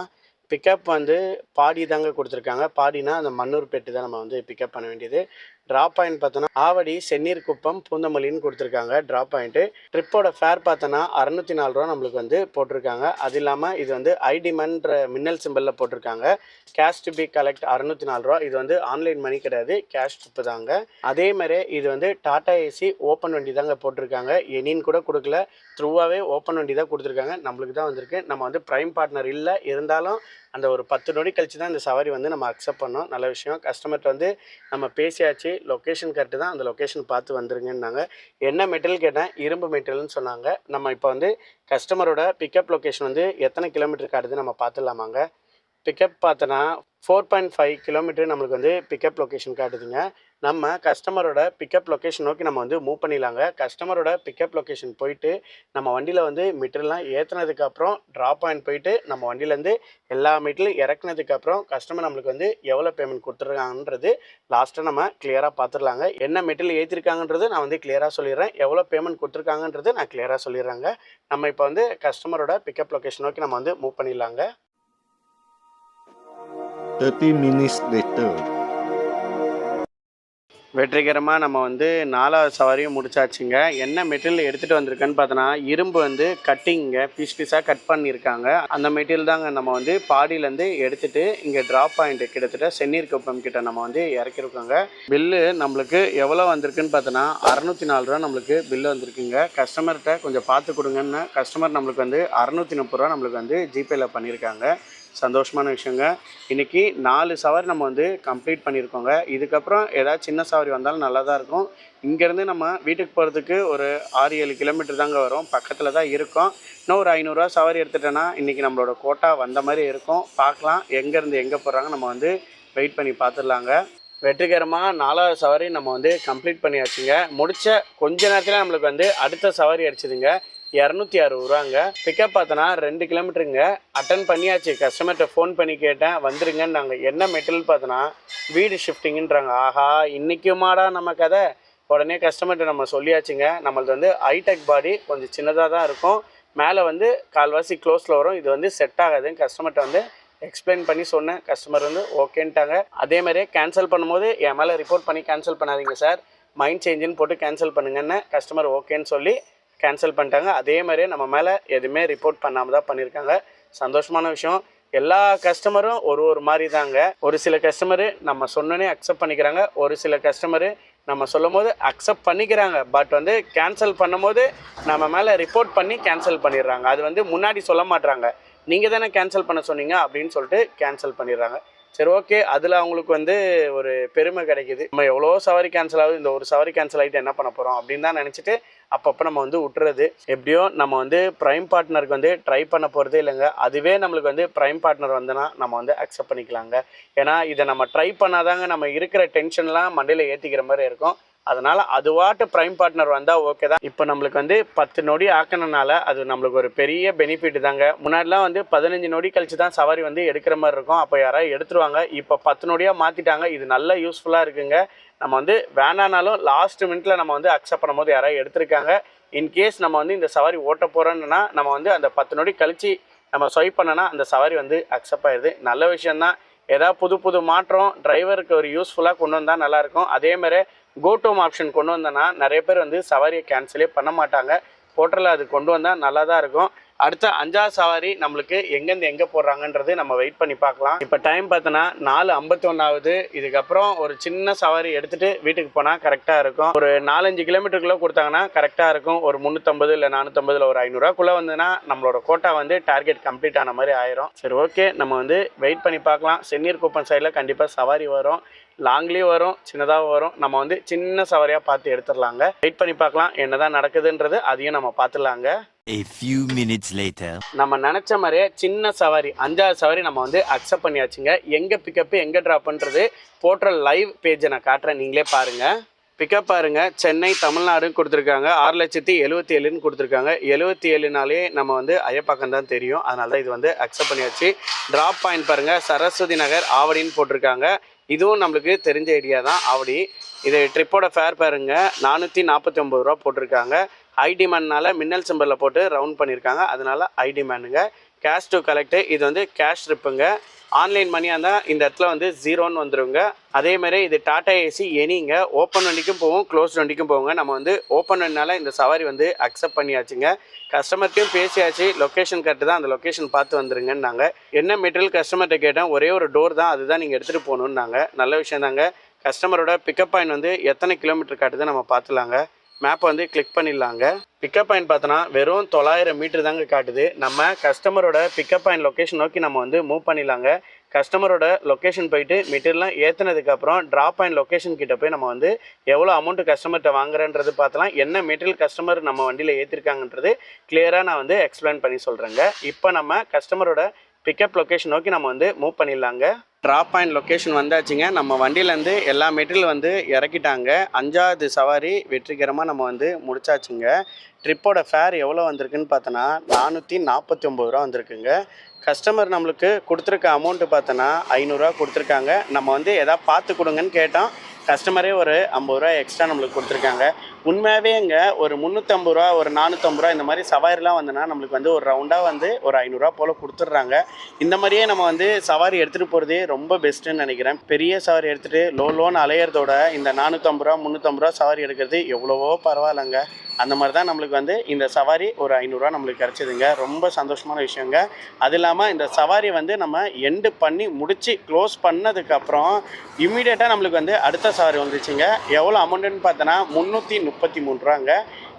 பிக்கப் வந்து பாடி தாங்க கொடுத்துருக்காங்க. பாடினா அந்த மண்ணூர் பெட்டு தான் நம்ம வந்து பிக்கப் பண்ண வேண்டியது. ட்ராப் பாயிண்ட் பார்த்தோன்னா ஆவடி, செந்நீர் குப்பம், பூந்தமல்லின்னு கொடுத்துருக்காங்க ட்ராப் பாயிண்ட்டு. ட்ரிப்போட ஃபேர் பார்த்தோன்னா 604 ரூபா நம்மளுக்கு வந்து போட்டிருக்காங்க. அது இல்லாமல் இது வந்து ஐடிமன்ற மின்னல் சிம்பிளில் போட்டிருக்காங்க. கேஷ் டு பி கலெக்ட் 604 ரூபா. இது வந்து ஆன்லைன் மணி கிடையாது, கேஷ் ட்ரிப்பு தாங்க. அதே மாதிரி இது வந்து டாடா ஏசி ஓப்பன் வண்டி தாங்க போட்டிருக்காங்க. எனின்னு கூட கொடுக்கல, த்ரூவாகவே ஓப்பன் வண்டி தான் கொடுத்துருக்காங்க. நம்மளுக்கு தான் வந்திருக்கு. நம்ம வந்து ப்ரைம் பார்ட்னர் இல்லை, இருந்தாலும் அந்த ஒரு 10 நொடி கழிச்சு தான் இந்த சவாரி வந்து நம்ம அக்செப்ட் பண்ணோம். நல்ல விஷயம். கஸ்டமர்கிட்ட வந்து நம்ம பேசியாச்சு, லொக்கேஷன் கரெக்டு தான், அந்த லொக்கேஷன் பார்த்து வந்துருங்கன்னாங்க. என்ன மெட்டீரியல் கேட்டேன், இரும்பு மெட்டீரியல்னு சொன்னாங்க. நம்ம இப்போ வந்து கஸ்டமரோட பிக்கப் லொக்கேஷன் வந்து எத்தனை கிலோமீட்டர் காட்டுது நம்ம பார்த்துடலாமாங்க. பிக்கப் பார்த்தோன்னா 4.5 கிலோமீட்டர் நம்மளுக்கு வந்து பிக்கப் லொக்கேஷன் காட்டுதுங்க. நம்ம கஸ்டமரோட பிக்கப் லொக்கேஷன் நோக்கி நம்ம வந்து மூவ் பண்ணிடலாங்க. கஸ்டமரோட பிக்கப் லொக்கேஷன் போயிட்டு நம்ம வண்டியில் வந்து மெட்டீரியல்லாம் ஏற்றினதுக்கப்புறம் ட்ராப் பாயிண்ட் போயிட்டு நம்ம வண்டியிலேருந்து எல்லா மெட்டீரியலும் இறக்குனதுக்கப்புறம் கஸ்டமர் நம்மளுக்கு வந்து எவ்வளோ பேமெண்ட் கொடுத்துருக்காங்கன்றது லாஸ்ட்டாக நம்ம கிளியராக பார்த்துடலாங்க. என்ன மெட்டீரியல் ஏற்றிருக்காங்கன்றது நான் வந்து கிளியராக சொல்லிடுறேன், எவ்வளோ பேமெண்ட் கொடுத்துருக்காங்கன்றது நான் கிளியராக சொல்லிடுறேங்க. நம்ம இப்போ வந்து கஸ்டமரோட பிக்கப் லொக்கேஷன் நோக்கி நம்ம வந்து மூவ் பண்ணிடலாங்க. 30 minutes later. வெற்றிகரமாக நம்ம வந்து 4வது சவாரியும் முடிச்சாச்சுங்க. என்ன மெட்டீரியல் எடுத்துகிட்டு வந்திருக்கேன்னு பார்த்தோன்னா இரும்பு வந்து கட்டிங்க பீஸ் பீஸாக கட் பண்ணியிருக்காங்க. அந்த மெட்டீரியல் தாங்க நம்ம வந்து பாடியிலேருந்து எடுத்துகிட்டு இங்கே ட்ராப் பாயிண்ட் கிட்டத்தட்ட செந்நீர் குப்பம் கிட்ட நம்ம வந்து இறக்கிருக்கோங்க. பில்லு நம்மளுக்கு எவ்வளோ வந்திருக்குன்னு பார்த்தோன்னா 604 ரூபா நம்மளுக்கு பில்லு வந்திருக்குங்க. கஸ்டமர்கிட்ட கொஞ்சம் பார்த்து கொடுங்கன்னு கஸ்டமர் நம்மளுக்கு வந்து 630 ரூபா நம்மளுக்கு வந்து ஜிபேயில் பண்ணியிருக்காங்க. சந்தோஷமான விஷயங்க. இன்றைக்கி 4 சவாரி நம்ம வந்து கம்ப்ளீட் பண்ணியிருக்கோங்க. இதுக்கப்புறம் ஏதாவது சின்ன சவாரி வந்தாலும் நல்லா தான் இருக்கும். இங்கேருந்து நம்ம வீட்டுக்கு போகிறதுக்கு ஒரு 6-7 கிலோமீட்டர் தாங்க வரும், பக்கத்தில் தான் இருக்கும். இன்னும் ஒரு 500 ரூபா சவாரி எடுத்துட்டோன்னா இன்றைக்கி நம்மளோட கோட்டா வந்த மாதிரி இருக்கும். பார்க்கலாம் எங்கேருந்து எங்கே போகிறாங்க நம்ம வந்து வெயிட் பண்ணி பார்த்துடலாங்க. வெற்றிகரமாக 4வது சவாரி நம்ம வந்து கம்ப்ளீட் பண்ணியாச்சுங்க. முடித்த கொஞ்ச நேரத்தில் நம்மளுக்கு வந்து அடுத்த சவாரி அடிச்சுதுங்க. 260 ரூபாங்க. பிக்கப் பார்த்தோன்னா 2 கிலோமீட்டருங்க. அட்டன் பண்ணியாச்சு. கஸ்டமர்கிட்ட ஃபோன் பண்ணி கேட்டேன், வந்துருங்கன்னாங்க. என்ன மெட்டீரியல் பார்த்தோன்னா வீடு ஷிஃப்டிங்குன்றாங்க. ஆஹா, இன்றைக்குமாடா நம்ம கதை. உடனே கஸ்டமர்கிட்ட நம்ம சொல்லியாச்சுங்க. நம்மளது வந்து ஹைடெக் பாடி கொஞ்சம் சின்னதாக தான் இருக்கும், மேலே வந்து கால்வாசி க்ளோஸில் வரும். இது வந்து செட் ஆகாதுன்னு கஸ்டமர்கிட்ட வந்து எக்ஸ்பிளைன் பண்ணி சொன்னேன். கஸ்டமர் வந்து ஓகேன்ட்டாங்க. அதே மாதிரியே கேன்சல் பண்ணும்போது என் மேலே ரிப்போர்ட் பண்ணி கேன்சல் பண்ணாதீங்க சார், மைண்ட் சேஞ்சுன்னு போட்டு கேன்சல் பண்ணுங்கன்னு கஸ்டமர் ஓகேன்னு சொல்லி கேன்சல் பண்ணிட்டாங்க. அதே மாதிரியே நம்ம மேலே எதுவுமே ரிப்போர்ட் பண்ணாமல் தான் பண்ணியிருக்காங்க. சந்தோஷமான விஷயம். எல்லா கஸ்டமரும் ஒரு மாதிரி தாங்க. ஒரு சில கஸ்டமரு நம்ம சொன்னோன்னே அக்செப்ட் பண்ணிக்கிறாங்க, ஒரு சில கஸ்டமரு நம்ம சொல்லும் போது அக்செப்ட் பண்ணிக்கிறாங்க, பட் வந்து கேன்சல் பண்ணும்போது நம்ம மேலே ரிப்போர்ட் பண்ணி கேன்சல் பண்ணிடுறாங்க. அது வந்து முன்னாடி சொல்ல மாட்றாங்க, நீங்கள் தானே கேன்சல் பண்ண சொன்னீங்க அப்படின்னு சொல்லிட்டு கேன்சல் பண்ணிடுறாங்க. சரி ஓகே, அதில் அவங்களுக்கு வந்து ஒரு பெருமை கிடைக்குது. நம்ம எவ்வளோ சவாரி கேன்சல் ஆகுது, இந்த ஒரு சவாரி கேன்சல் ஆகிட்டு என்ன பண்ண போகிறோம் அப்படின்னு தான் நினச்சிட்டு அப்பப்போ நம்ம வந்து விட்டுறது. எப்படியோ நம்ம வந்து ப்ரைம் பார்ட்னருக்கு வந்து ட்ரை பண்ண போகிறதே இல்லைங்க. அதுவே நம்மளுக்கு வந்து ப்ரைம் பார்ட்னர் வந்தனா நம்ம வந்து அக்செப்ட் பண்ணிக்கலாங்க. ஏன்னா இதை நம்ம ட்ரை பண்ணாதாங்க நம்ம இருக்கிற டென்ஷன்லாம் மண்டையில் ஏற்றிக்கிற மாதிரி இருக்கும். அதனால் அதுவாட்டு ப்ரைம் பார்ட்னர் வந்தால் ஓகே தான். இப்போ நம்மளுக்கு வந்து 10 நொடி ஆக்கணுனால அது நம்மளுக்கு ஒரு பெரிய பெனிஃபிட் தாங்க. முன்னாடிலாம் வந்து 15 நொடி கழிச்சு தான் சவாரி வந்து எடுக்கிற மாதிரி இருக்கும். அப்போ யாராவது எடுத்துருவாங்க. இப்போ 10 நொடியாக மாற்றிட்டாங்க. இது நல்ல யூஸ்ஃபுல்லாக இருக்குங்க. நம்ம வந்து வேணானாலும் லாஸ்ட் மினிட்ல நம்ம வந்து அக்செப்ட் பண்ணும்போது யாராவது எடுத்திருக்காங்க. இன்கேஸ் நம்ம வந்து இந்த சவாரி ஓட்ட போகிறோன்னா நம்ம வந்து அந்த 10 நொடி கழிச்சு நம்ம ஸ்வைப் பண்ணனா அந்த சவாரி வந்து அக்செப்ட் ஆயிடுது. நல்ல விஷயந்தான். ஏதாவது புது மாற்றம் டிரைவருக்கு ஒரு யூஸ்ஃபுல்லாக கொண்டு வந்தால் நல்லாயிருக்கும். அதேமாதிரி கோட்டோம் ஆப்ஷன் கொண்டு வந்தோன்னா நிறைய பேர் வந்து சவாரியை கேன்சலே பண்ண மாட்டாங்க. போர்ட்டலில் அது கொண்டு வந்தால் நல்லா தான் இருக்கும். அடுத்த 5ஆவது சவாரி நம்மளுக்கு எங்கேருந்து எங்கே போடுறாங்கன்றது நம்ம வெயிட் பண்ணி பார்க்கலாம். இப்போ டைம் பார்த்தோன்னா 4:51 ஆகுது. இதுக்கப்புறம் ஒரு சின்ன சவாரி எடுத்துகிட்டு வீட்டுக்கு போனால் கரெக்டாக இருக்கும். ஒரு 4-5 கிலோமீட்டருக்குள்ளே கொடுத்தாங்கன்னா கரெக்டாக இருக்கும். ஒரு 350 இல்லை 450 ஒரு 500 வந்ததுன்னா நம்மளோட கோட்டா வந்து டார்கெட் கம்ப்ளீட் ஆன மாதிரி ஆயிரும். சரி ஓகே, நம்ம வந்து வெயிட் பண்ணி பார்க்கலாம். சென்னீர் குப்பம் சைடில் கண்டிப்பாக சவாரி வரும். லாங்லேயும் வரும், சின்னதாக வரும். நம்ம வந்து சின்ன சவாரியாக பார்த்து எடுத்துடலாங்க. வெயிட் பண்ணி பார்க்கலாம் என்னதான் நடக்குதுன்றது. அதையும் நம்ம பார்த்துடலாங்க. A few minutes later. நம்ம நினச்ச மாதிரியே சின்ன சவாரி 5ஆவது சவாரி நம்ம வந்து அக்செப்ட் பண்ணியாச்சுங்க. எங்கே பிக்கப்பு எங்கே ட்ராப்ன்றது போர்ட்டல் லைவ் பேஜை நான் காட்டுறேன், நீங்களே பாருங்கள். பிக்கப் பாருங்கள், சென்னை தமிழ்நாடுன்னு கொடுத்துருக்காங்க. 6,77,000 கொடுத்துருக்காங்க. 77நாலே நம்ம வந்து ஐயப்பாக்கம் தான் தெரியும். அதனால தான் இது வந்து அக்செப்ட் பண்ணியாச்சு. ட்ராப் பாயிண்ட் பாருங்கள், சரஸ்வதி நகர் ஆவடின்னு போட்டிருக்காங்க. இதுவும் நம்மளுக்கு தெரிஞ்ச ஏரியா தான் ஆவடி. இது ட்ரிப்போட ஃபேர் பாருங்கள், 449 ரூபா போட்டிருக்காங்க. ஹை டிமாண்ட்னால மின்னல் சிம்பரில் போட்டு ரவுண்ட் பண்ணியிருக்காங்க. அதனால ஹை டிமாண்டுங்க. கேஷ் டு கலெக்ட், இது வந்து கேஷ் ட்ரிப்புங்க. ஆன்லைன் மணியாக இருந்தால் இந்த இடத்துல வந்து 0ன்னு வந்துடுங்க. அதேமாதிரி இது டாடா ஏசி எனிங்க. ஓப்பன் வண்டிக்கும் போகும், க்ளோஸ் வண்டிக்கும் போகுங்க. நம்ம வந்து ஓப்பன் வண்டினால இந்த சவாரி வந்து அக்செப்ட் பண்ணியாச்சுங்க. கஸ்டமர்கிட்டையும் பேசியாச்சு. லொக்கேஷன் கரெக்டு தான், அந்த லொக்கேஷன் பார்த்து வந்துருங்கன்னாங்க. என்ன மெட்டீரியல் கஸ்டமர்கிட்ட கேட்டேன், ஒரே ஒரு டோர் தான், அதுதான் நீங்கள் எடுத்துகிட்டு போகணுன்னாங்க. நல்ல விஷயம் தாங்க. கஸ்டமரோட பிக்கப் பாயிண்ட் வந்து எத்தனை கிலோமீட்டர் காட்டுது நம்ம பார்த்துலாங்க. மேப்பை வந்து கிளிக் பண்ணிடலாங்க. பிக்கப் பாயிண்ட் பார்த்தோன்னா வெறும் 900 மீட்டர் தாங்க காட்டுது. நம்ம கஸ்டமரோட பிக்கப் பாயிண்ட் லொக்கேஷன் நோக்கி நம்ம வந்து மூவ் பண்ணிடலாங்க. கஸ்டமரோட லொக்கேஷன் போயிட்டு மெட்டீரியல்லாம் ஏற்றினதுக்கப்புறம் ட்ராப் பாயிண்ட் லொக்கேஷன் கிட்ட போய் நம்ம வந்து எவ்வளோ அமௌண்ட்டு கஸ்டமர்கிட்ட வாங்குறன்றது பார்த்தலாம். என்ன மெட்டீரியல் கஸ்டமர் நம்ம வண்டியில் ஏற்றிருக்காங்கன்றது கிளியராக நான் வந்து எக்ஸ்பிளைன் பண்ணி சொல்கிறேங்க. இப்போ நம்ம கஸ்டமரோட பிக்கப் லொக்கேஷன் நோக்கி நம்ம வந்து மூவ் பண்ணிடலாங்க. ட்ராப் பாயிண்ட் லொக்கேஷன் வந்தாச்சுங்க. நம்ம வண்டியிலேருந்து எல்லா மெட்டீரியல் வந்து இறக்கிட்டாங்க. 5ஆவது சவாரி வெற்றிகரமாக நம்ம வந்து முடிச்சாச்சுங்க. ட்ரிப்போட ஃபேர் எவ்வளோ வந்திருக்குன்னு பார்த்தோன்னா 449 ரூபா வந்திருக்குங்க. கஸ்டமர் நம்மளுக்கு கொடுத்துருக்க அமௌண்ட்டு பார்த்தோன்னா 500 ரூபா கொடுத்துருக்காங்க. நம்ம வந்து எதாவது பார்த்து கொடுங்கன்னு கேட்டோம். கஸ்டமரே ஒரு 50 ரூபா எக்ஸ்ட்ரா நம்மளுக்கு கொடுத்துருக்காங்க. உண்மையாகவே இங்கே ஒரு 350 ரூபா ஒரு 450 ரூபா இந்த மாதிரி சவாரிலாம் வந்துன்னா நம்மளுக்கு வந்து ஒரு ரவுண்டாக வந்து ஒரு 500 ரூபா போல் கொடுத்துட்றாங்க. இந்த மாதிரியே நம்ம வந்து சவாரி எடுத்துகிட்டு போகிறதே ரொம்ப பெஸ்ட்டுன்னு நினைக்கிறேன். பெரிய சவாரி எடுத்துகிட்டு லோன்னு அலையிறதோட இந்த 450 ரூபா 350 ரூபா சவாரி எடுக்கிறது எவ்வளவோ பரவாயில்லைங்க. அந்த மாதிரி தான் நம்மளுக்கு வந்து இந்த சவாரி ஒரு 500 ரூபா நம்மளுக்கு கிடச்சிதுங்க. ரொம்ப சந்தோஷமான விஷயங்க. அது இல்லாமல் இந்த சவாரி வந்து நம்ம எண்டு பண்ணி முடித்து க்ளோஸ் பண்ணதுக்கப்புறம் இம்மீடியட்டாக நம்மளுக்கு வந்து அடுத்த சவாரி வந்துச்சுங்க. எவ்வளோ அமௌண்ட்டுன்னு பார்த்தோன்னா 333 ரூபாங்க.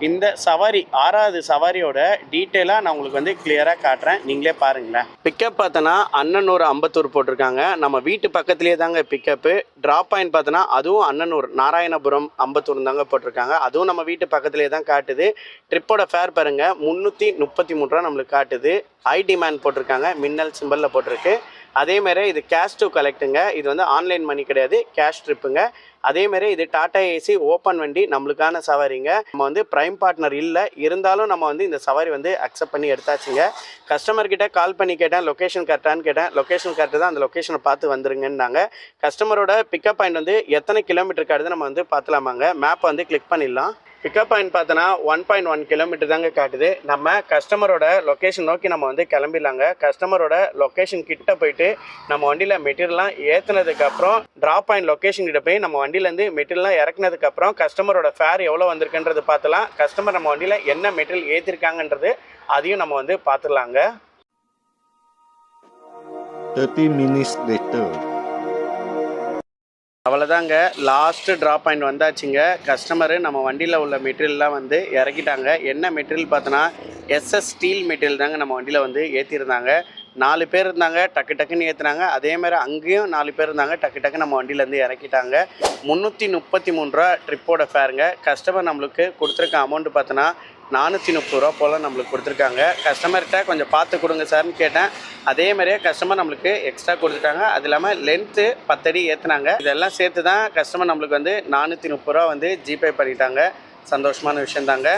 இந்த சவாரி 6வது சவாரியோட டீட்டெயிலாக நான் உங்களுக்கு வந்து கிளியராக காட்டுறேன், நீங்களே பாருங்களேன். பிக்கப் பார்த்தோன்னா அண்ணனூர் அம்பத்தூர் போட்டிருக்காங்க. நம்ம வீட்டு பக்கத்துலேயே தாங்க பிக்கப்பு. ட்ராப் பாயிண்ட் பார்த்தோன்னா அதுவும் அண்ணனூர் நாராயணபுரம் அம்பத்தூர் தாங்க போட்டிருக்காங்க. அதுவும் நம்ம வீட்டு பக்கத்துலேயே தான் காட்டுது. ட்ரிப்போட ஃபேர் பாருங்கள் 333 ரூபா நம்மளுக்கு காட்டுது. ஹை டிமாண்ட் போட்டிருக்காங்க, மின்னல் சிம்பலில் போட்டிருக்கு. அதேமாரி இது கேஷ் டு கலெக்ட்டுங்க. இது வந்து ஆன்லைன் மணி கிடையாது, கேஷ் ட்ரிப்புங்க. அதேமாரி இது டாடா ஏசி ஓப்பன் வண்டி நம்மளுக்கான சவாரிங்க. நம்ம வந்து ப்ரைம் பார்ட்னர் இல்லை, இருந்தாலும் நம்ம வந்து இந்த சவாரி வந்து அக்செப்ட் பண்ணி எடுத்தாச்சுங்க. கஸ்டமர்கிட்ட கால் பண்ணி கேட்டேன், லொக்கேஷன் கரெக்டானு கேட்டேன். லொக்கேஷன் கரெக்டு தான், அந்த லொக்கேஷனை பார்த்து வந்துருங்கன்னாங்க. கஸ்டமரோட பிக்கப் பாயிண்ட் வந்து எத்தனை கிலோமீட்டர் காட்டுது நம்ம வந்து பார்த்துலாமாங்க. மேப்பை வந்து கிளிக் பண்ணிடலாம். பிக்கப் பாயிண்ட் பார்த்தோன்னா 1.1 கிலோமீட்டர் தாங்க காட்டுது. நம்ம கஸ்டமரோட லொக்கேஷன் நோக்கி நம்ம வந்து கிளம்பிடலாங்க. கஸ்டமரோட லொக்கேஷன் கிட்ட போயிட்டு நம்ம வண்டியில் மெட்டீரியல்லாம் ஏற்றினதுக்கப்புறம் ட்ராப் பாயிண்ட் லொக்கேஷன் கிட்ட போய் நம்ம வண்டியிலேருந்து மெட்டீரியல்லாம் இறக்குனதுக்கப்புறம் கஸ்டமரோட ஃபேர் எவ்வளோ வந்திருக்குன்றது பார்த்தலாம். கஸ்டமர் நம்ம வண்டியில் என்ன மெட்டீரியல் ஏற்றிருக்காங்கன்றது அதையும் நம்ம வந்து பார்த்துடலாங்க. 30 minutes later. அவ்வளோதாங்க, லாஸ்ட்டு ட்ராப் பாயிண்ட் வந்தாச்சுங்க. கஸ்டமரு நம்ம வண்டியில் உள்ள மெட்டீரியல்லாம் வந்து இறக்கிட்டாங்க. என்ன மெட்டீரியல் பார்த்தோன்னா எஸ்எஸ் ஸ்டீல் மெட்டீரியல் தாங்க நம்ம வண்டியில் வந்து ஏற்றிருந்தாங்க. 4 பேர் இருந்தாங்க, டக்கு டக்குன்னு ஏற்றுனாங்க. அதேமாதிரி அங்கேயும் 4 பேர் இருந்தாங்க, டக்கு டக்கு நம்ம வண்டியிலேருந்து இறக்கிட்டாங்க. 333 ரூபா ட்ரிப்போட ஃபேருங்க. கஸ்டமர் நம்மளுக்கு கொடுத்துருக்க அமௌண்ட்டு பார்த்தோன்னா 430 ரூபா போல் நம்மளுக்கு கொடுத்துருக்காங்க. கஸ்டமர்கிட்ட கொஞ்சம் பார்த்து கொடுங்க சார்னு கேட்டேன். அதே மாதிரியே கஸ்டமர் நம்மளுக்கு எக்ஸ்ட்ரா கொடுத்துட்டாங்க. அது இல்லாமல் லென்த்து 10 அடி ஏற்றுனாங்க. இதெல்லாம் சேர்த்து தான் கஸ்டமர் நம்மளுக்கு வந்து 430 ரூபா வந்து ஜிபே பண்ணிட்டாங்க. சந்தோஷமான விஷயந்தாங்க.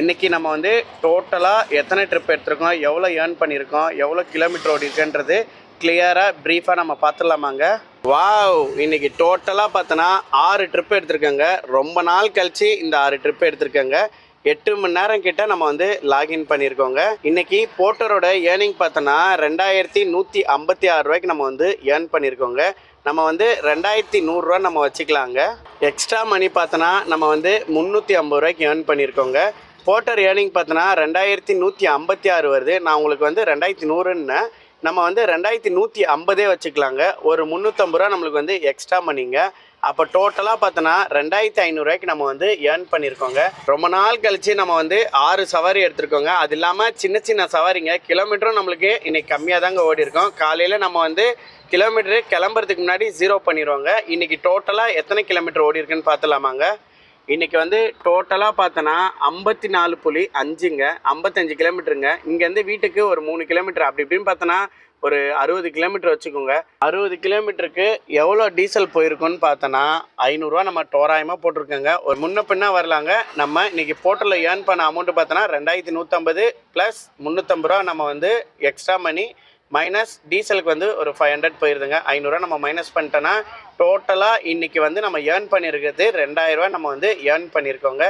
இன்றைக்கி நம்ம வந்து டோட்டலாக எத்தனை ட்ரிப் எடுத்திருக்கோம், எவ்வளோ ஏர்ன் பண்ணியிருக்கோம், எவ்வளோ கிலோமீட்டர் ஓடி இருக்குன்றது கிளியராக ப்ரீஃபாக நம்ம பார்த்துடலாமாங்க. வாவ், இன்றைக்கி டோட்டலாக பார்த்தோன்னா 6 ட்ரிப் எடுத்திருக்கேங்க. ரொம்ப நாள் கழித்து இந்த 6 ட்ரிப் எடுத்திருக்கேங்க. 8 மணி நேரம் கிட்ட நம்ம வந்து லாகின் பண்ணியிருக்கோங்க. இன்றைக்கி போர்ட்டரோட ஏர்னிங் பார்த்தோன்னா 2156 ரூபாய்க்கு நம்ம வந்து ஏர்ன் பண்ணியிருக்கோங்க. நம்ம வந்து 2100 ரூபா நம்ம வச்சுக்கலாங்க. எக்ஸ்ட்ரா மணி பார்த்தோன்னா நம்ம வந்து 350 ரூபாய்க்கு ஏர்ன் பண்ணியிருக்கோங்க. போர்ட்டர் ஏர்னிங் பார்த்தோன்னா 2156 வருது. நான் உங்களுக்கு வந்து 2100ன்னு நம்ம வந்து 2150 வச்சுக்கலாங்க. ஒரு 350 ரூபா நம்மளுக்கு வந்து எக்ஸ்ட்ரா மணிங்க. அப்போ டோட்டலாக பார்த்தோன்னா 2500 ரூபாய்க்கு நம்ம வந்து ஏர்ன் பண்ணியிருக்கோங்க. ரொம்ப நாள் கழித்து நம்ம வந்து 6 சவாரி எடுத்திருக்கோங்க. அது இல்லாமல் சின்ன சின்ன சவாரிங்க. கிலோமீட்டரும் நம்மளுக்கு இன்றைக்கி கம்மியாக தாங்க ஓடி இருக்கோம். காலையில் நம்ம வந்து கிலோமீட்டரு கிளம்புறதுக்கு முன்னாடி 0 பண்ணிடுவாங்க. இன்றைக்கி டோட்டலாக எத்தனை கிலோமீட்டர் ஓடி இருக்குன்னு பார்த்துலாமாங்க. இன்றைக்கி வந்து டோட்டலாக பார்த்தோன்னா 54.5ங்க, 55 கிலோமீட்டருங்க. இங்கேருந்து வீட்டுக்கு ஒரு 3 கிலோமீட்டர், அப்படி இப்படின்னு பார்த்தோன்னா ஒரு 60 கிலோமீட்டர் வச்சுக்கோங்க. 60 கிலோமீட்டருக்கு எவ்வளோ டீசல் போயிருக்குன்னு பார்த்தோன்னா 500 ரூபா நம்ம தோராயமாக போட்டிருக்கோங்க. ஒரு முன்ன பின்னா வரலாங்க. நம்ம இன்றைக்கி போர்ட்டலில் ஏர்ன் பண்ண அமௌண்ட்டு பார்த்தோன்னா 2150 ப்ளஸ் 350 ரூபா நம்ம வந்து எக்ஸ்ட்ரா மணி மைனஸ் டீசலுக்கு வந்து ஒரு 500 போயிருதுங்க. 500 ரூபா நம்ம மைனஸ் பண்ணிட்டோன்னா டோட்டலாக இன்றைக்கி வந்து நம்ம ஏர்ன் பண்ணியிருக்கிறது 2000 ரூபா நம்ம வந்து ஏர்ன் பண்ணியிருக்கோங்க.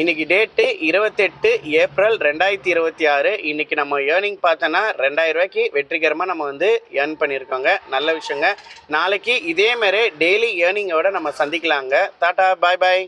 இன்றைக்கி டேட்டு 28 ஏப்ரல் 2026. இன்றைக்கி நம்ம ஏர்னிங் பார்த்தோன்னா 2000 ரூபாய்க்கு வெற்றிகரமாக நம்ம வந்து ஏர்ன் பண்ணியிருக்கோங்க. நல்ல விஷயங்க. நாளைக்கு இதேமாரி டெய்லி ஏர்னிங்கோட நம்ம சந்திக்கலாங்க. டாடா, பாய் பாய்.